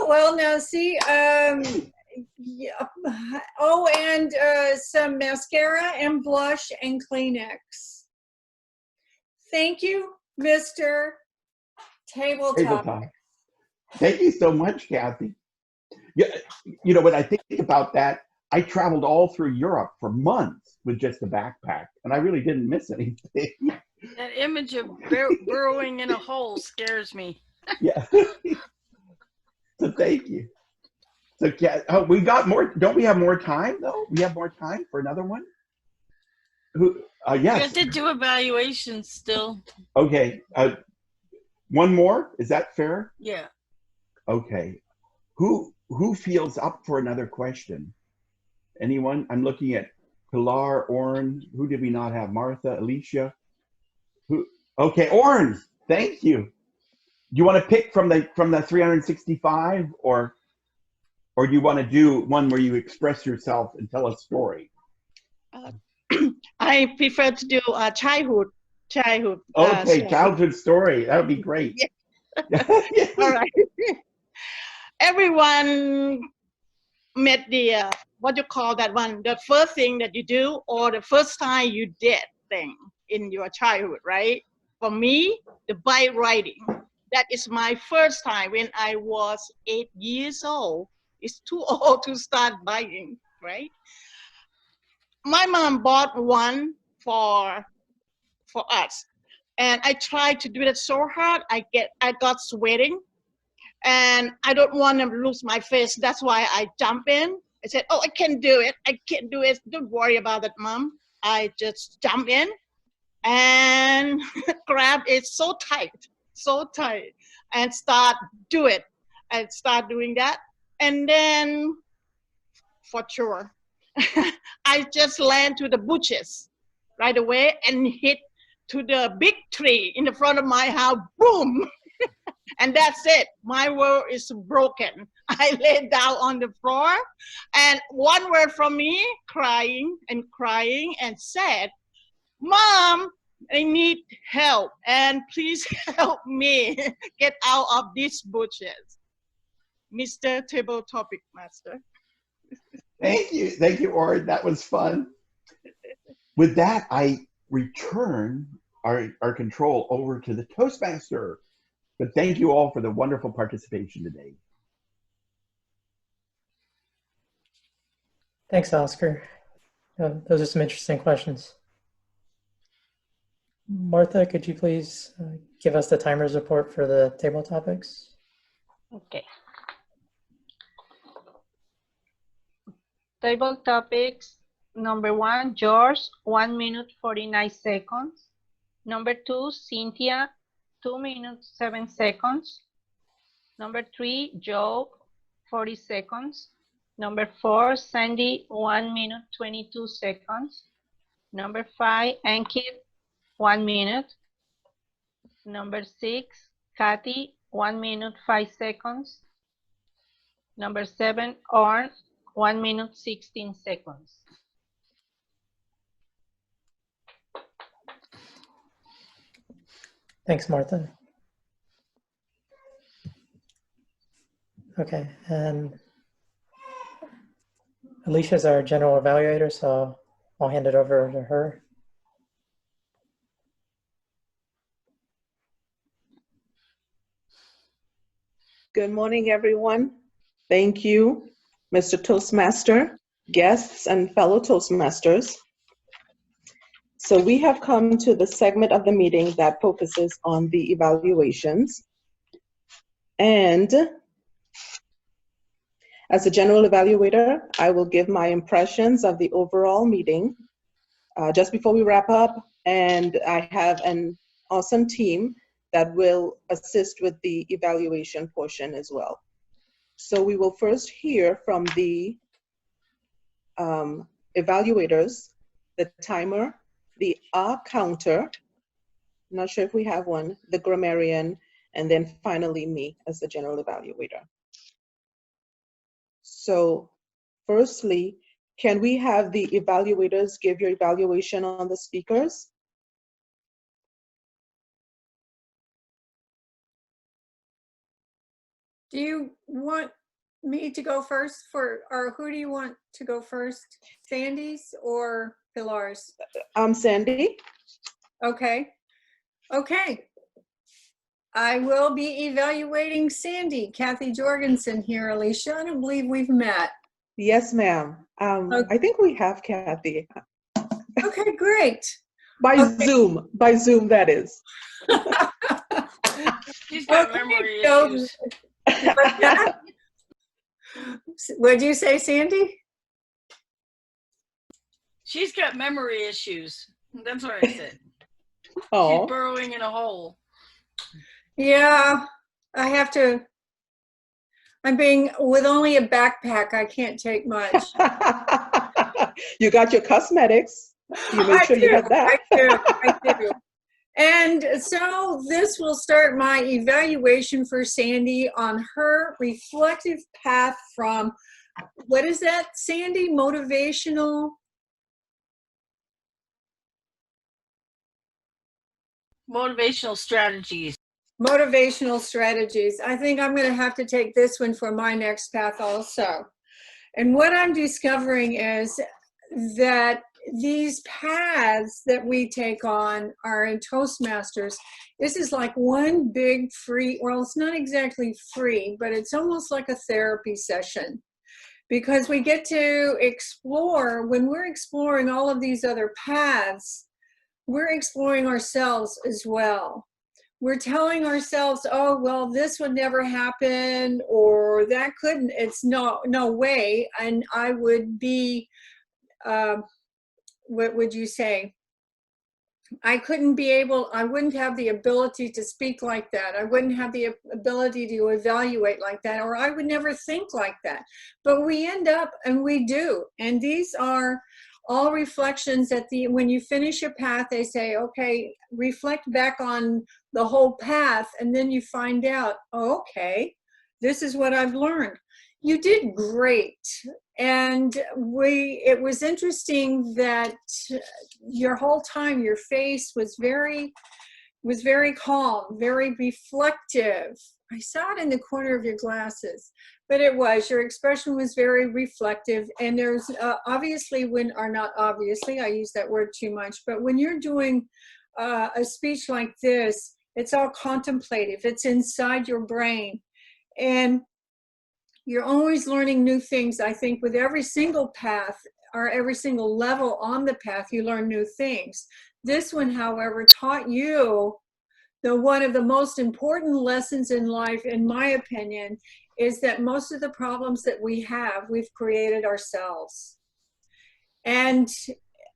well, now see, yeah. Oh, and some mascara and blush and Kleenex. Thank you, Mr. Tabletop. Thank you so much, Kathy. Yeah, you know, when I think about that, I traveled all through Europe for months with just a backpack, and I really didn't miss anything. That image of burrowing in a hole scares me. Yeah. So thank you. So, we got more. Don't we have more time, though? We have more time for another one? Yes. You have to do evaluations still. Okay. One more? Is that fair? Yeah. Okay. Who feels up for another question? Anyone? I'm looking at Pilar, Oren. Who did we not have? Martha, Alicia. Who? Okay, Oren. Thank you. Do you want to pick from the 365, or do you want to do one where you express yourself and tell a story? I prefer to do a childhood. Okay, childhood story. That would be great. Yeah. All right. Everyone met the what you call that one? The first thing that you do, or the first time you did thing in your childhood, right? For me, the bike riding. That is my first time when I was 8 years old. It's too old to start buying, right? My mom bought one for us, and I tried to do it so hard. I got sweating, and I don't want to lose my face. That's why I jump in. I said, "Oh, I can do it. I can do it. Don't worry about it, Mom." I just jump in and grab it so tight, and start do it. And start doing that, and then for sure, I just land to the bushes right away and hit to the big tree in the front of my house. Boom! And that's it. My world is broken. I lay down on the floor, and one word from me, crying and said, "Mom, I need help, and please help me get out of these bushes." Mr. Table Topic Master. Thank you, Ord. That was fun. With that, I return our control over to the Toastmaster. But thank you all for the wonderful participation today. Thanks, Oscar. Those are some interesting questions. Martha, could you please give us the timers report for the table topics? Okay. Table topics, number 1, George, 1 minute 49 seconds. Number 2, Cynthia, 2 minutes 7 seconds. Number 3, Joe, 40 seconds. Number 4, Sandy, 1 minute 22 seconds. Number 5, Ankit, 1 minute. Number 6, Kathy, 1 minute 5 seconds. Number 7, Orn, 1 minute 16 seconds. Thanks, Martha. Okay, and Alicia's our general evaluator, so I'll hand it over to her. Good morning, everyone. Thank you, Mr. Toastmaster, guests, and fellow Toastmasters. So we have come to the segment of the meeting that focuses on the evaluations. And as a general evaluator, I will give my impressions of the overall meeting just before we wrap up. And I have an awesome team that will assist with the evaluation portion as well. So we will first hear from the evaluators, the timer, the counter, I'm not sure if we have one, the grammarian, and then finally me as the general evaluator. So firstly, can we have the evaluators give your evaluation on the speakers? Do you want me to go first or who do you want to go first? Sandy's or Pilar's? Sandy. Okay. Okay. I will be evaluating Sandy. Kathy Jorgensen here, Alicia. I don't believe we've met. Yes, ma'am. Okay. I think we have Kathy. Okay, great. By Zoom, that is. She's got memory issues. What'd you say, Sandy? She's got memory issues. That's what I said. Oh. She's burrowing in a hole. Yeah, I have to. I'm being, with only a backpack, I can't take much. You got your cosmetics. You make sure you have that. I do. And so this will start my evaluation for Sandy on her reflective path from, what is that, Sandy? Motivational strategies. Motivational strategies. I think I'm going to have to take this one for my next path also. And what I'm discovering is that these paths that we take on are in Toastmasters. This is like one big free, well, it's not exactly free, but it's almost like a therapy session. because we get to explore. When we're exploring all of these other paths, we're exploring ourselves as well. We're telling ourselves, oh, well, this would never happen, or that couldn't, it's no way. And I would be, what would you say? I wouldn't have the ability to speak like that. I wouldn't have the ability to evaluate like that, or I would never think like that. But we end up, and we do. And these are all reflections when you finish your path, they say, okay, reflect back on the whole path. And then you find out, oh, okay, this is what I've learned. You did great. And it was interesting that your whole time, your face was very calm, very reflective. I saw it in the corner of your glasses, but your expression was very reflective. And there's obviously I use that word too much, but when you're doing a speech like this, it's all contemplative. It's inside your brain. And you're always learning new things. I think with every single path or every single level on the path, you learn new things. This one, however, taught you one of the most important lessons in life, in my opinion, is that most of the problems that we've created ourselves. And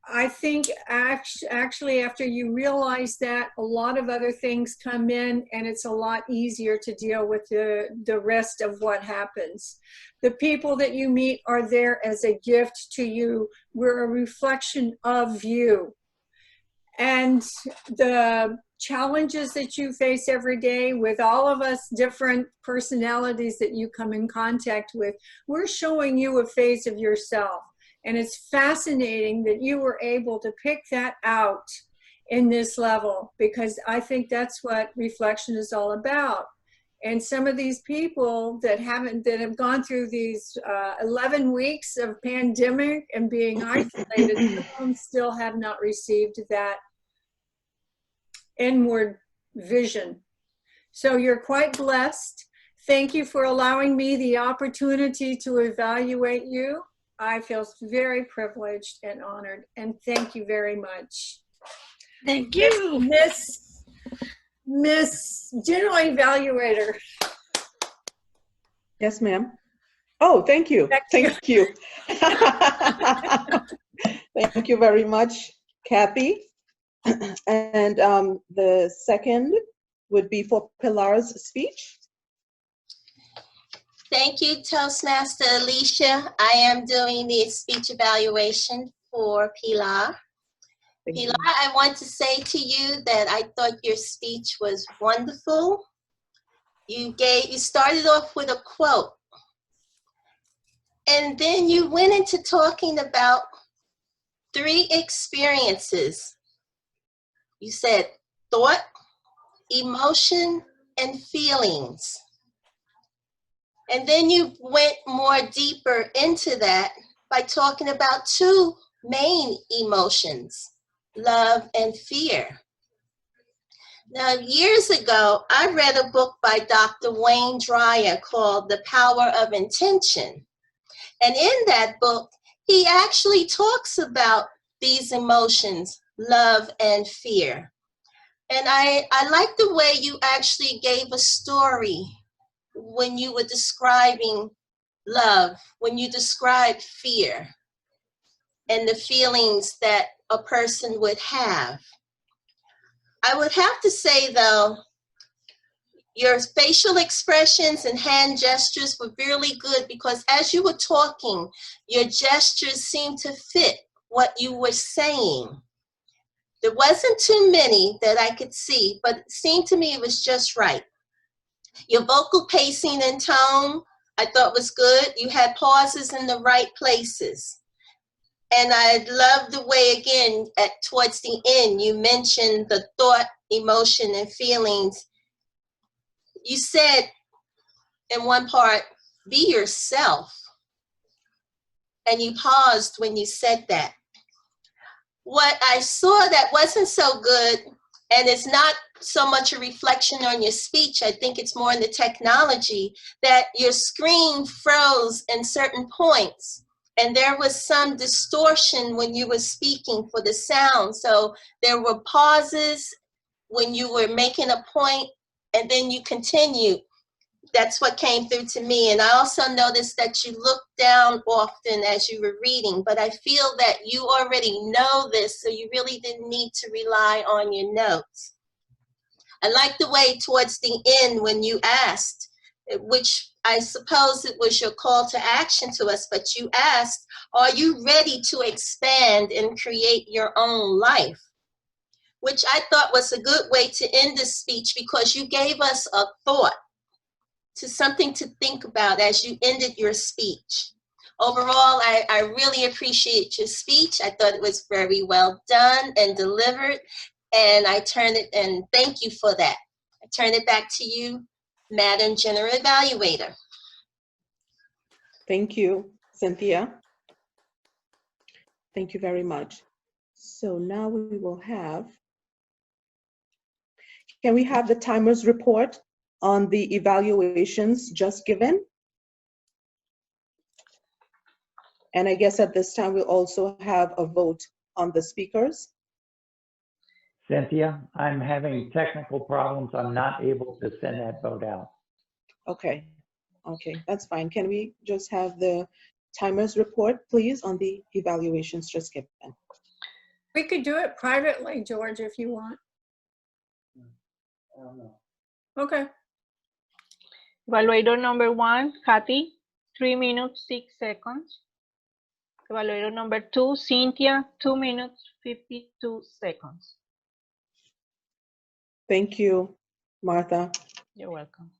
I think actually after you realize that, a lot of other things come in, and it's a lot easier to deal with the rest of what happens. The people that you meet are there as a gift to you. We're a reflection of you. And the challenges that you face every day, with all of us different personalities that you come in contact with, we're showing you a phase of yourself. And it's fascinating that you were able to pick that out in this level, because I think that's what reflection is all about. And some of these people that have gone through these 11 weeks of pandemic and being isolated, some of them still have not received that inward vision. So you're quite blessed. Thank you for allowing me the opportunity to evaluate you. I feel very privileged and honored, and thank you very much. Thank you. Miss General Evaluator. Yes, ma'am. Oh, thank you. Thank you. Thank you very much, Kathy. And the second would be for Pilar's speech. Thank you, Toastmaster Alicia. I am doing the speech evaluation for Pilar. Pilar, I want to say to you that I thought your speech was wonderful. You started off with a quote, and then you went into talking about 3 experiences. You said thought, emotion, and feelings. And then you went more deeper into that by talking about 2 main emotions, love and fear. Now, years ago, I read a book by Dr. Wayne Dyer called The Power of Intention. And in that book, he actually talks about these emotions, love and fear. And I like the way you actually gave a story when you were describing love, when you described fear and the feelings that a person would have. I would have to say, though, your facial expressions and hand gestures were really good, because as you were talking, your gestures seemed to fit what you were saying. There wasn't too many that I could see, but it seemed to me it was just right. Your vocal pacing and tone, I thought was good. You had pauses in the right places. And I love the way, again, towards the end, you mentioned the thought, emotion, and feelings. You said in one part, be yourself. And you paused when you said that. What I saw that wasn't so good, and it's not so much a reflection on your speech. I think it's more in the technology that your screen froze in certain points. And there was some distortion when you were speaking for the sound. So there were pauses when you were making a point, and then you continued. That's what came through to me. And I also noticed that you looked down often as you were reading, but I feel that you already know this, so you really didn't need to rely on your notes. I like the way towards the end when you asked, which I suppose it was your call to action to us, but you asked, are you ready to expand and create your own life? Which I thought was a good way to end the speech, because you gave us a thought, to something to think about as you ended your speech. Overall, I really appreciate your speech. I thought it was very well done and delivered, and and thank you for that. I turn it back to you, Madam General Evaluator. Thank you, Cynthia. Thank you very much. So now we will have, can we have the timer's report on the evaluations just given? And I guess at this time, we'll also have a vote on the speakers. Cynthia, I'm having technical problems. I'm not able to send that vote out. Okay, okay, that's fine. Can we just have the timer's report, please, on the evaluations just given? We could do it privately, George, if you want. I don't know. Okay. Evaluator number 1, Kathy, 3 minutes, 6 seconds. Evaluator number 2, Cynthia, 2 minutes, 52 seconds. Thank you, Martha. You're welcome.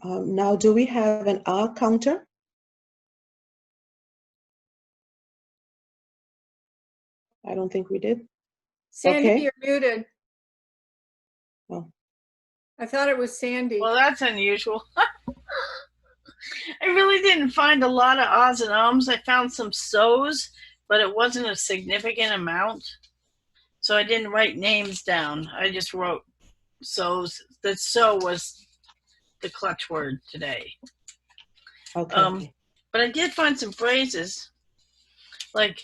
Now, do we have an R counter? I don't think we did. Sandy, Okay. you're muted. Oh. I thought it was Sandy. Well, that's unusual. I really didn't find a lot of ahs and ums. I found some so's, but it wasn't a significant amount. So I didn't write names down. I just wrote so's. The so was the clutch word today. Okay. But I did find some phrases like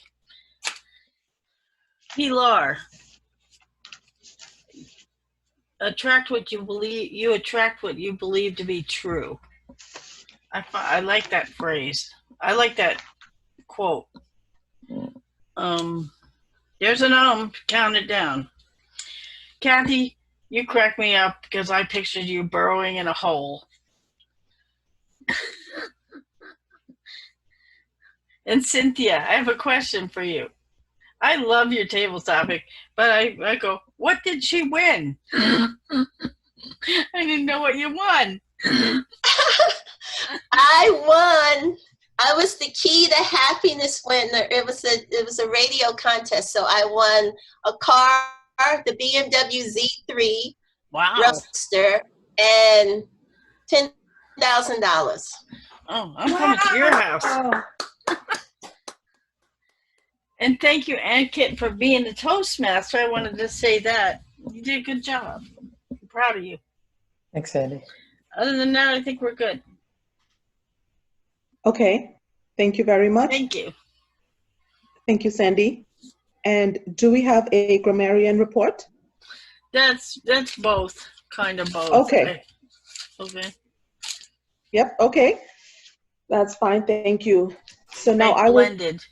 Pilar. Attract what you believe. You attract what you believe to be true. I like that phrase. I like that quote. There's an count it down. Kathy, you crack me up because I pictured you burrowing in a hole. And Cynthia, I have a question for you. I love your table topic, but I go, what did she win? I didn't know what you won. I won. I was the key to happiness winner. It was a radio contest, so I won a car, the BMW Z3 Roadster, and $10,000. Oh, I'm coming to your house. And thank you, Ankit, for being the Toastmaster. I wanted to say that. You did a good job. I'm proud of you. Thanks, Sandy. Other than that, I think we're good. Okay. Thank you very much. Thank you. Thank you, Sandy. And do we have a grammarian report? That's both, kind of both. Okay. Okay. Yep. Okay. That's fine. Thank you. So now I will. Blended.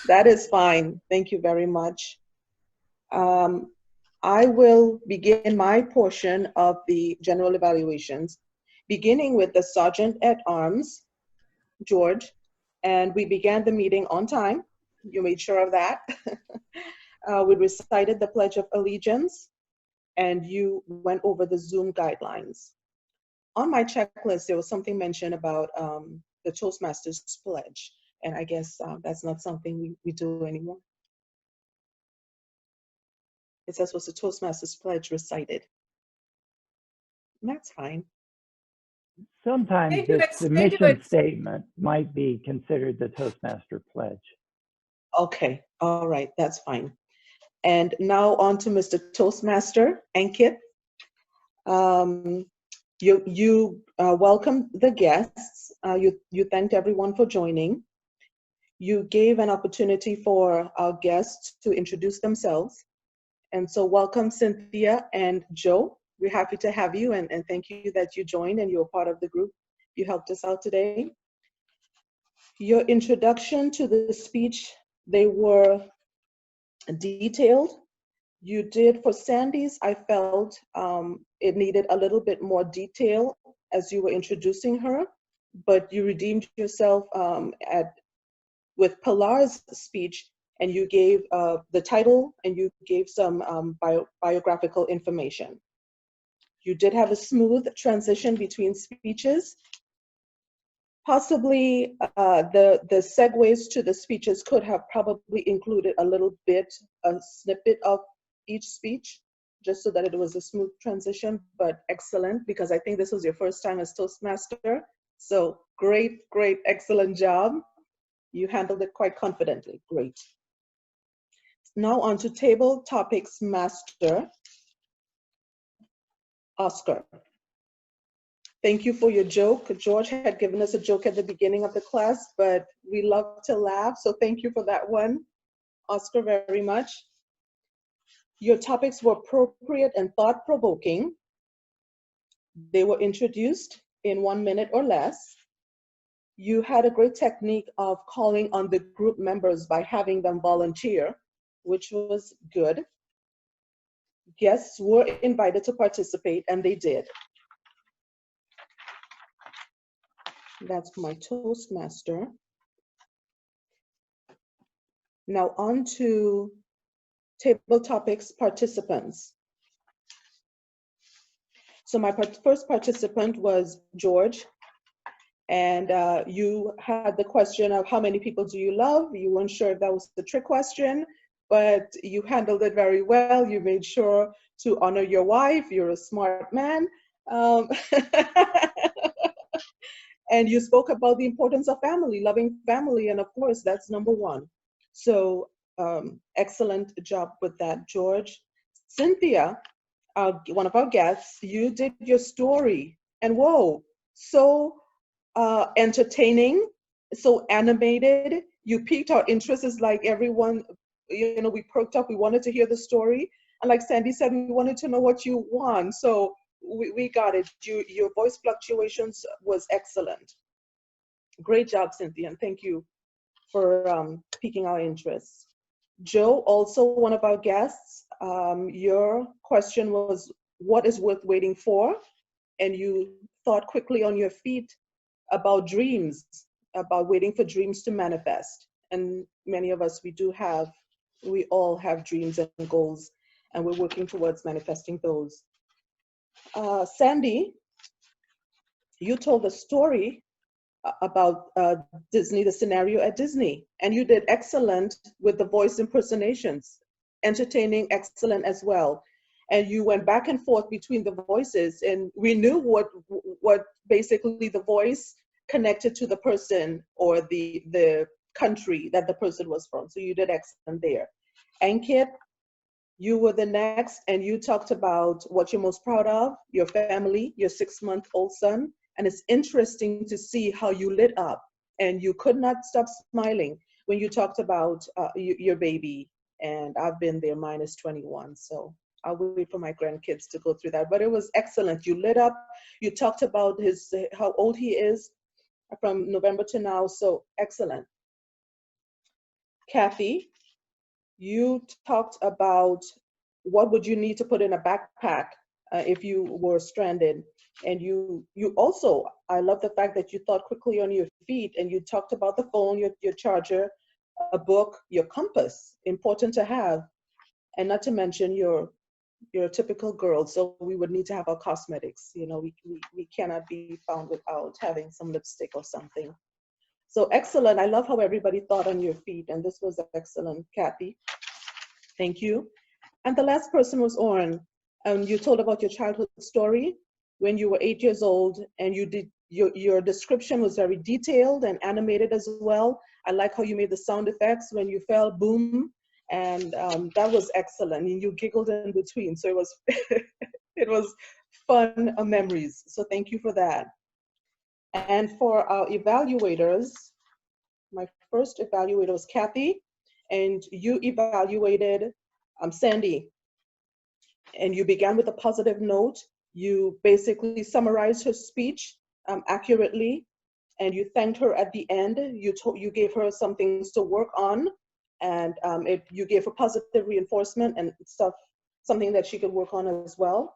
That is fine. Thank you very much. I will begin my portion of the general evaluations, beginning with the Sergeant at Arms, George, and we began the meeting on time. You made sure of that. We recited the Pledge of Allegiance, and you went over the Zoom guidelines. On my checklist, there was something mentioned about the Toastmasters Pledge, and I guess that's not something we do anymore. It says was the Toastmasters Pledge recited. And that's fine. Sometimes the mission statement might be considered the Toastmaster Pledge. Okay, all right, that's fine. And now on to Mr. Toastmaster, Ankit. You welcomed the guests. You thanked everyone for joining. You gave an opportunity for our guests to introduce themselves. And so welcome, Cynthia and Joe. We're happy to have you, and thank you that you joined and you're part of the group. You helped us out today. Your introduction to the speech, they were detailed. You did for Sandy's, I felt it needed a little bit more detail as you were introducing her, but you redeemed yourself with Pilar's speech, and you gave the title and you gave some biographical information. You did have a smooth transition between speeches. Possibly the segues to the speeches could have probably included a little bit, a snippet of each speech, just so that it was a smooth transition, but excellent, because I think this was your first time as Toastmaster. So great, excellent job. You handled it quite confidently, great. Now on to table topics master, Oscar. Thank you for your joke. George had given us a joke at the beginning of the class, but we love to laugh, so thank you for that one, Oscar, very much. Your topics were appropriate and thought-provoking. They were introduced in 1 minute or less. You had a great technique of calling on the group members by having them volunteer, which was good. Guests were invited to participate, and they did. That's my Toastmaster. Now on to table topics participants. So my first participant was George, and you had the question of how many people do you love? You weren't sure if that was the trick question, but you handled it very well. You made sure to honor your wife. You're a smart man. And you spoke about the importance of family, loving family, and of course, that's number one. So excellent job with that, George. Cynthia, one of our guests, you did your story, and whoa, so entertaining, so animated. You piqued our interest. It's like everyone, you know, we perked up. We wanted to hear the story. And like Sandy said, we wanted to know what you won. So we got it. Your voice fluctuations was excellent. Great job, Cynthia, and thank you for piquing our interest. Joe, also one of our guests, your question was, what is worth waiting for? And you thought quickly on your feet about dreams, about waiting for dreams to manifest. And many of us, we all have dreams and goals, and we're working towards manifesting those. Sandy, you told a story about Disney, the scenario at Disney, and you did excellent with the voice impersonations, entertaining, excellent as well. And you went back and forth between the voices, and we knew what basically the voice connected to the person or the country that the person was from. So you did excellent there. Ankit, you were the next, and you talked about what you're most proud of, your family, your 6-month-old son. And it's interesting to see how you lit up, and you could not stop smiling when you talked about your baby. And I've been there, minus 21. So I'll wait for my grandkids to go through that. But it was excellent. You lit up. You talked about how old he is from November to now. So excellent. Kathy, you talked about what would you need to put in a backpack if you were stranded. And you also, I love the fact that you thought quickly on your feet, and you talked about the phone, your charger, a book, your compass, important to have, and not to mention you're a typical girl, so we would need to have our cosmetics. You know, we cannot be found without having some lipstick or something. So excellent. I love how everybody thought on your feet, and this was excellent, Kathy. Thank you. And the last person was Oren. You told about your childhood story when you were 8 years old, and you did your description was very detailed and animated as well. I like how you made the sound effects when you fell, boom, And that was excellent. And you giggled in between. So it was, it was fun memories. So thank you for that. And for our evaluators, my first evaluator was Kathy, and you evaluated Sandy. And you began with a positive note. You basically summarized her speech accurately, and you thanked her at the end. You gave her some things to work on, and you gave her positive reinforcement and stuff, something that she could work on as well.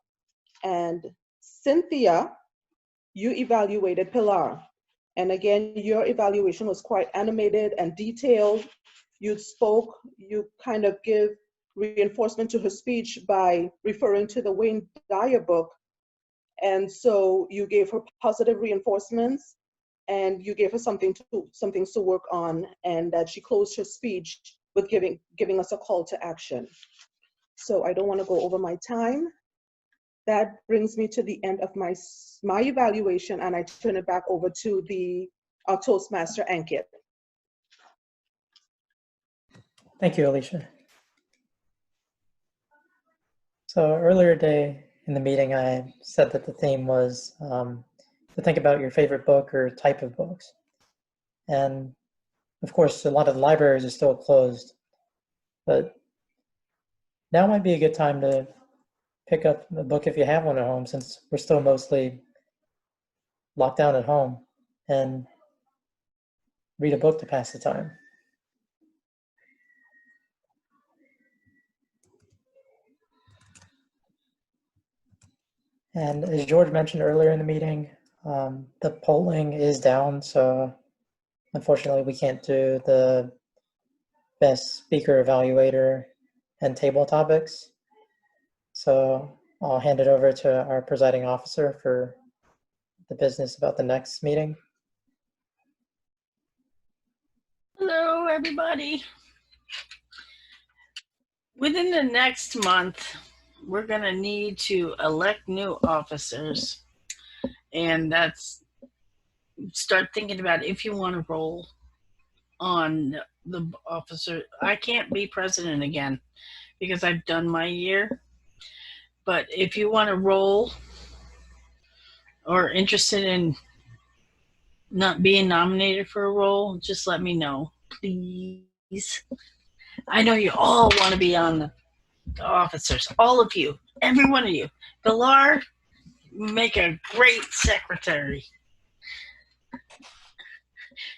And Cynthia, you evaluated Pilar. And again, your evaluation was quite animated and detailed. You spoke, you kind of give reinforcement to her speech by referring to the Wayne Dyer book. And so you gave her positive reinforcements, and you gave her some things to work on, and that she closed her speech with giving us a call to action. So I don't want to go over my time. That brings me to the end of my evaluation, and I turn it back over to our Toastmaster, Ankit. Thank you, Alicia. So earlier today in the meeting, I said that the theme was to think about your favorite book or type of books. And of course, a lot of the libraries are still closed, but now might be a good time to pick up a book if you have one at home, since we're still mostly locked down at home, and read a book to pass the time. And as George mentioned earlier in the meeting, the polling is down, so unfortunately we can't do the best speaker evaluator and table topics. So I'll hand it over to our presiding officer for the business about the next meeting. Hello, everybody. Within the next month, we're going to need to elect new officers. And that's, start thinking about if you want to roll on the officer. I can't be president again because I've done my year. But if you want to roll or interested in not being nominated for a role, just let me know, please. I know you all want to be on the officers, all of you, every one of you. Pilar, make a great secretary.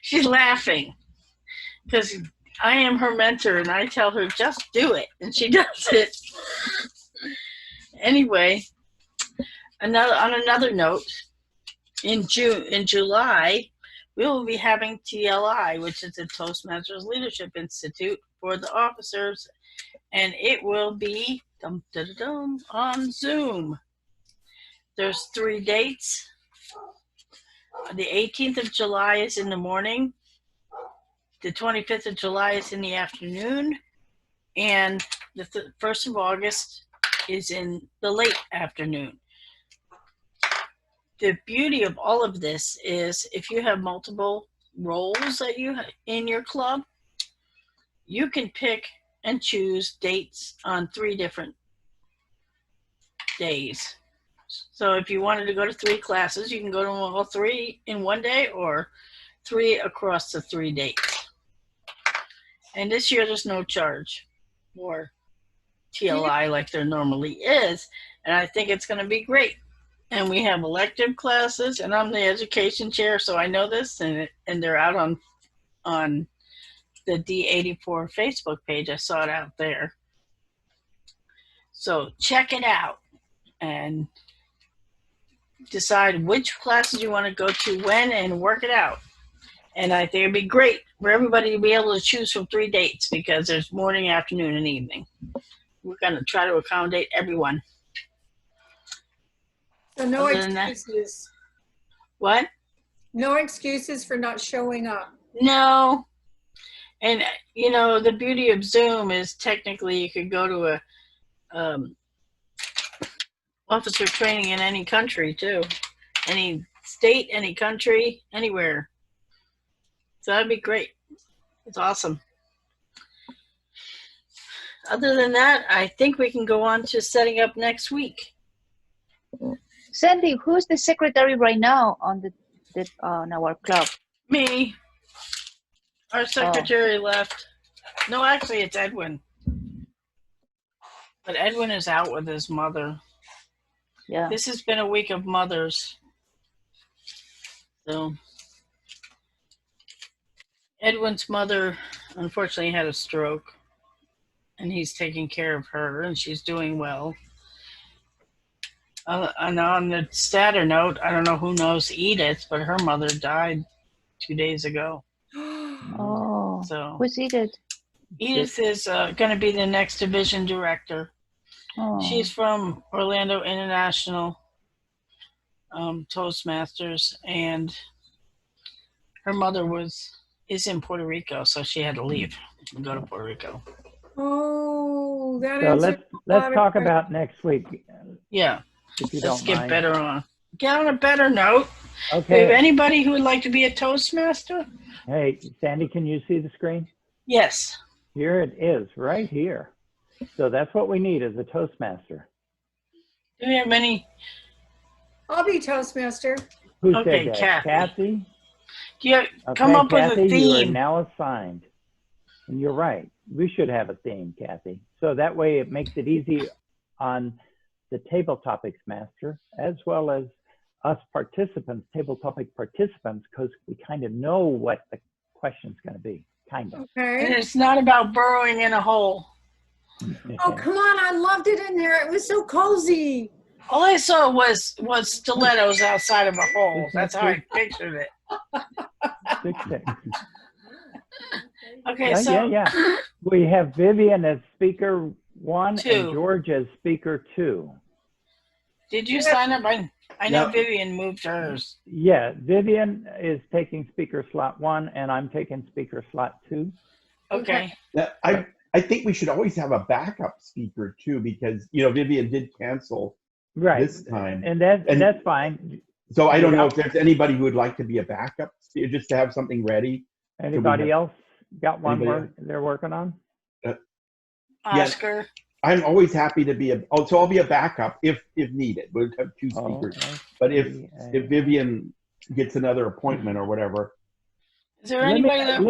She's laughing because I am her mentor and I tell her just do it, and she does it. Anyway, on another note, in July, we will be having TLI, which is the Toastmasters Leadership Institute for the officers, and it will be on Zoom. There's 3 dates. The 18th of July is in the morning. The 25th of July is in the afternoon. And the 1st of August is in the late afternoon. The beauty of all of this is if you have multiple roles that you in your club, you can pick and choose dates on 3 different days. So if you wanted to go to 3 classes, you can go to all 3 in one day or 3 across the 3 dates. And this year there's no charge for TLI like there normally is. And I think it's going to be great. And we have elective classes, and I'm the education chair, so I know this, and they're out on the D84 Facebook page. I saw it out there. So check it out and decide which classes you want to go to when and work it out. And I think it'd be great for everybody to be able to choose from 3 dates because there's morning, afternoon, and evening. We're going to try to accommodate everyone. So no excuses. What? No excuses for not showing up. No. And, you know, the beauty of Zoom is technically you could go to a officer training in any country, too. Any state, any country, anywhere. So that'd be great. It's awesome. Other than that, I think we can go on to setting up next week. Sandy, who's the secretary right now on on our club? Me. Our secretary left. No, actually, it's Edwin. But Edwin is out with his mother. Yeah. This has been a week of mothers. So, Edwin's mother unfortunately had a stroke, and he's taking care of her, and she's doing well. And on the sadder note, I don't know who knows Edith, but her mother died 2 days ago. Oh, So who's Edith? Edith is going to be the next division director. Oh. She's from Orlando International Toastmasters, and her mother is in Puerto Rico, so she had to leave and go to Puerto Rico. Oh, that So answers let's talk about next week. Yeah, if you let's don't get mind. better on. Get on a better note. Okay. Do you have anybody who would like to be a Toastmaster? Hey, Sandy, can you see the screen? Yes. Here it is, right here. So that's what we need is a Toastmaster. Do we have any? I'll be Toastmaster. Who Okay, said that? Kathy. Kathy? Do you come up Kathy, with a you are theme? now assigned. And you're right. We should have a theme, Kathy. So that way it makes it easy on the Table Topics Master, as well as us participants, table topic participants, because we kind of know what the question's going to be, kind of. Okay. And it's not about burrowing in a hole. Oh, come on. I loved it in there. It was so cozy. All I saw was stilettos outside of a hole. That's how I pictured it. 6-6. Okay, so Yeah. We have Vivian as speaker 1 2. and George as speaker 2. Did you sign up? I know No. Vivian moved hers. Yeah, Vivian is taking speaker slot 1 and I'm taking speaker slot 2. Okay. Now, I think we should always have a backup speaker too, because Vivian did cancel this time, and that's fine. So I don't know if there's anybody who would like to be a backup, just to have something ready. Anybody else got one they're working on? Oscar. Yes, I'm always happy to be so I'll be a backup if needed. We'll have 2 speakers, but if Vivian gets another appointment or whatever. Is there anybody that?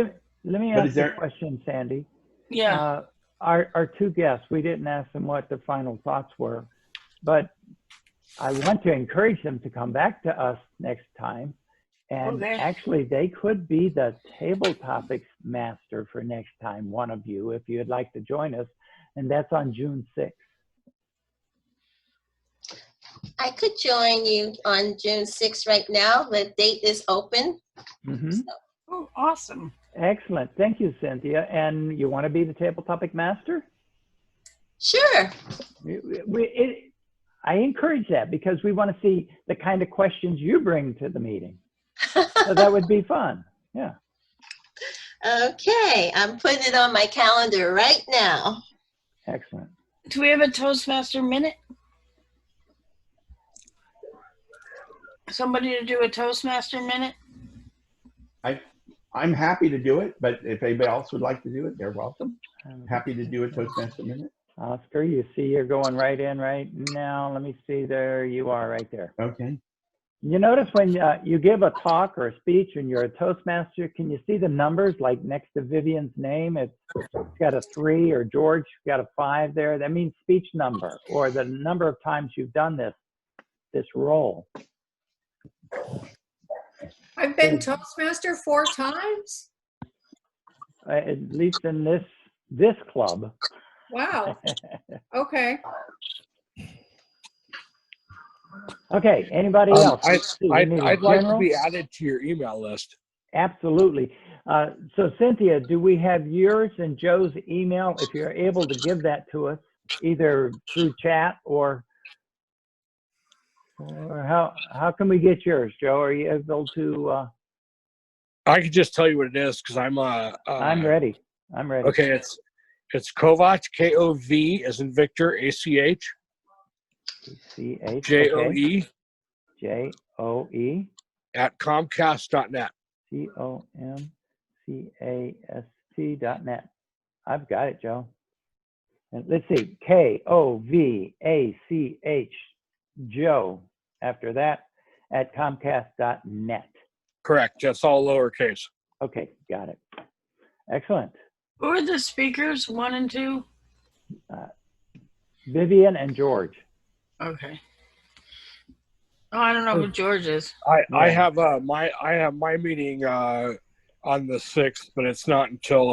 Let me ask you a question, Sandy. Yeah. Our 2 guests, we didn't ask them what their final thoughts were, but I want to encourage them to come back to us next time. And actually, they could be the Table Topics Master for next time, one of you, if you'd like to join us. And that's on June 6th. I could join you on June 6th right now. The date is open. Mm-hmm. So. Oh, awesome. Excellent. Thank you, Cynthia. And you want to be the Table Topic Master? Sure. I encourage that because we want to see the kind of questions you bring to the meeting. So that would be fun. Yeah. Okay. I'm putting it on my calendar right now. Excellent. Do we have a Toastmaster minute? Somebody to do a Toastmaster minute? I'm happy to do it, but if anybody else would like to do it, they're welcome. I'm happy to do a Toastmaster minute. Oscar, you see you're going right in right now. Let me see. There you are right there. Okay. You notice when you give a talk or a speech and you're a Toastmaster, can you see the numbers like next to Vivian's name? It's got a 3, or George got a 5 there. That means speech number or the number of times you've done this role. I've been Toastmaster 4 times. At least in this club. Wow. Okay. Okay. Anybody else? I'd like to be added to your email list. Absolutely. So Cynthia, do we have yours and Joe's email? If you're able to give that to us, either through chat or how can we get yours, Joe? Are you able to? I can just tell you what it is because I'm ready. I'm ready. Okay, it's Kovach, K-O-V as in Victor, A-C-H. C-H. J-O-E. J-O-E. At Comcast.net. C-O-M-C-A-S-T.net. I've got it, Joe. And let's see, KOVACH, Joe, after that, at Comcast.net. Correct. That's all lowercase. Okay, got it. Excellent. Who are the speakers, 1 and 2? Vivian and George. Okay. Oh, I don't know who George is. I have my meeting on the 6th, but it's not until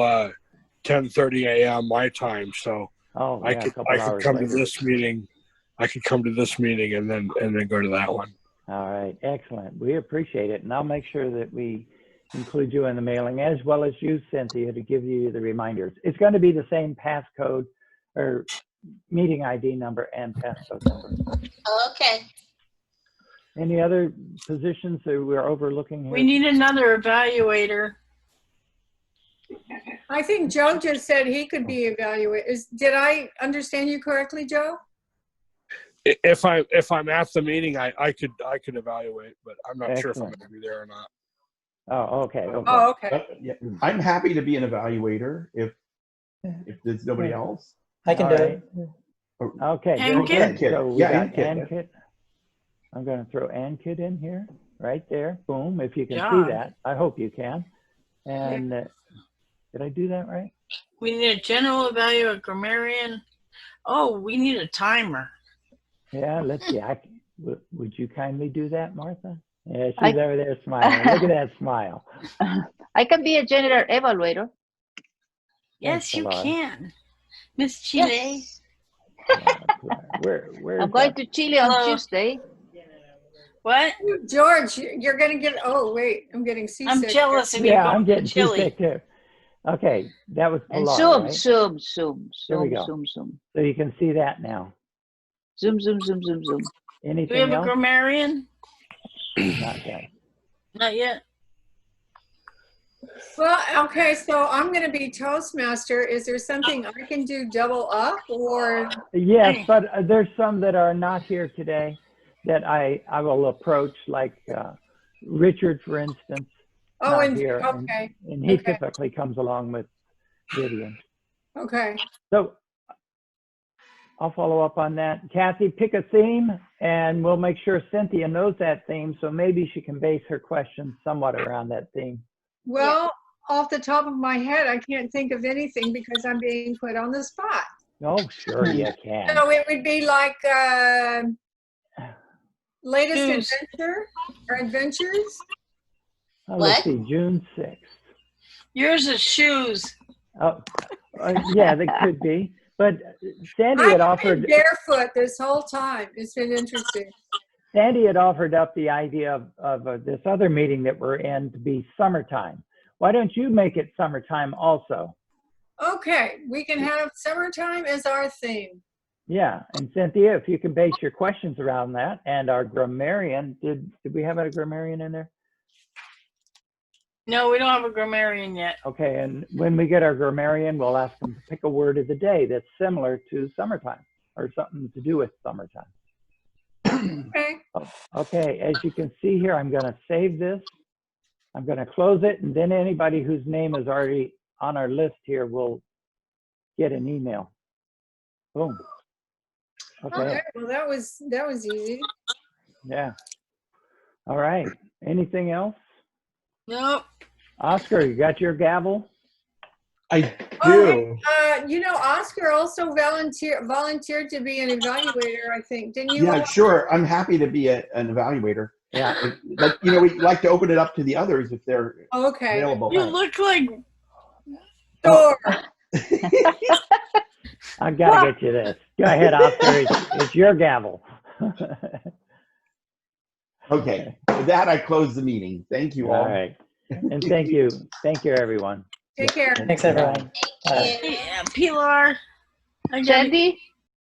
10:30 a.m. my time. So I could come to this meeting. I could come to this meeting and then go to that one. All right, excellent. We appreciate it, and I'll make sure that we include you in the mailing, as well as you, Cynthia, to give you the reminders. It's going to be the same passcode or meeting ID number and passcode number. Okay. Any other positions that we're overlooking here? We need another evaluator. I think Joe just said he could be evaluated. Did I understand you correctly, Joe? If I'm at the meeting, I could evaluate, but I'm not sure if I'm going to be there or not. Oh, okay. Oh, okay. But, yeah, I'm happy to be an evaluator if there's nobody else. I can do it. Okay. Ankit? So we Yeah, got Ankit. Ankit. I'm going to throw Ankit in here, right there. Boom. If you can Yeah. see that, I hope you can. And did I do that right? We need a general evaluator, a grammarian. Oh, we need a timer. Yeah, let's see. Would you kindly do that, Martha? Yeah, she's over there smiling. Look at that smile. I can be a general evaluator. Yes, Thanks, you Pilar. can. Miss Chile. Yes. Where I'm going to Chile on Tuesday. What? George, you're going to get, oh, wait, I'm getting seasick. I'm jealous of you Yeah, going I'm getting to Chile. seasick too. Okay, that was And Pilar, right? Zoom. There we go. Zoom. So you can see that now. Zoom. Do we Anything have a else? grammarian? Not yet. Not yet. Well, okay, so I'm going to be Toastmaster. Is there something I can do double up or? Yes, but there's some that are not here today that I will approach, like Richard, for instance. Oh, not and here, okay. and he Okay. typically comes along with Vivian. Okay. So I'll follow up on that. Kathy, pick a theme, and we'll make sure Cynthia knows that theme, so maybe she can base her questions somewhat around that theme. Well, off the top of my head, I can't think of anything because I'm being put on the spot. Oh, sure you can. So it would be like latest Shoes. adventure or adventures. Oh, let's What? see, June 6th. Yours is shoes. Oh, yeah, that could be. But Sandy I've had been offered. barefoot this whole time. It's been interesting. Sandy had offered up the idea of this other meeting that we're in to be summertime. Why don't you make it summertime also? Okay, we can have summertime as our theme. Yeah, and Cynthia, if you can base your questions around that, and our grammarian, did we have a grammarian in there? No, we don't have a grammarian yet. Okay, and when we get our grammarian, we'll ask them to pick a word of the day that's similar to summertime or something to do with summertime. Okay. Okay, as you can see here, I'm going to save this. I'm going to close it, and then anybody whose name is already on our list here will get an email. Boom. Okay. Okay. Well, that was easy. Yeah. All right. Anything else? Nope. Oscar, you got your gavel? I Oh, do. you know, Oscar also volunteered to be an evaluator, I think. Didn't you? Yeah, sure. I'm happy to be an evaluator. Yeah. But, you know, we like to open it up to the others if they're Okay. available. You look like Thor. I got to get you this. Go ahead, Oscar. It's your gavel. Okay. With that, I close the meeting. Thank you all. All right. And thank you. Thank you, everyone. Take care. Thanks, everyone. Thank you. Pilar. I gotta Sandy,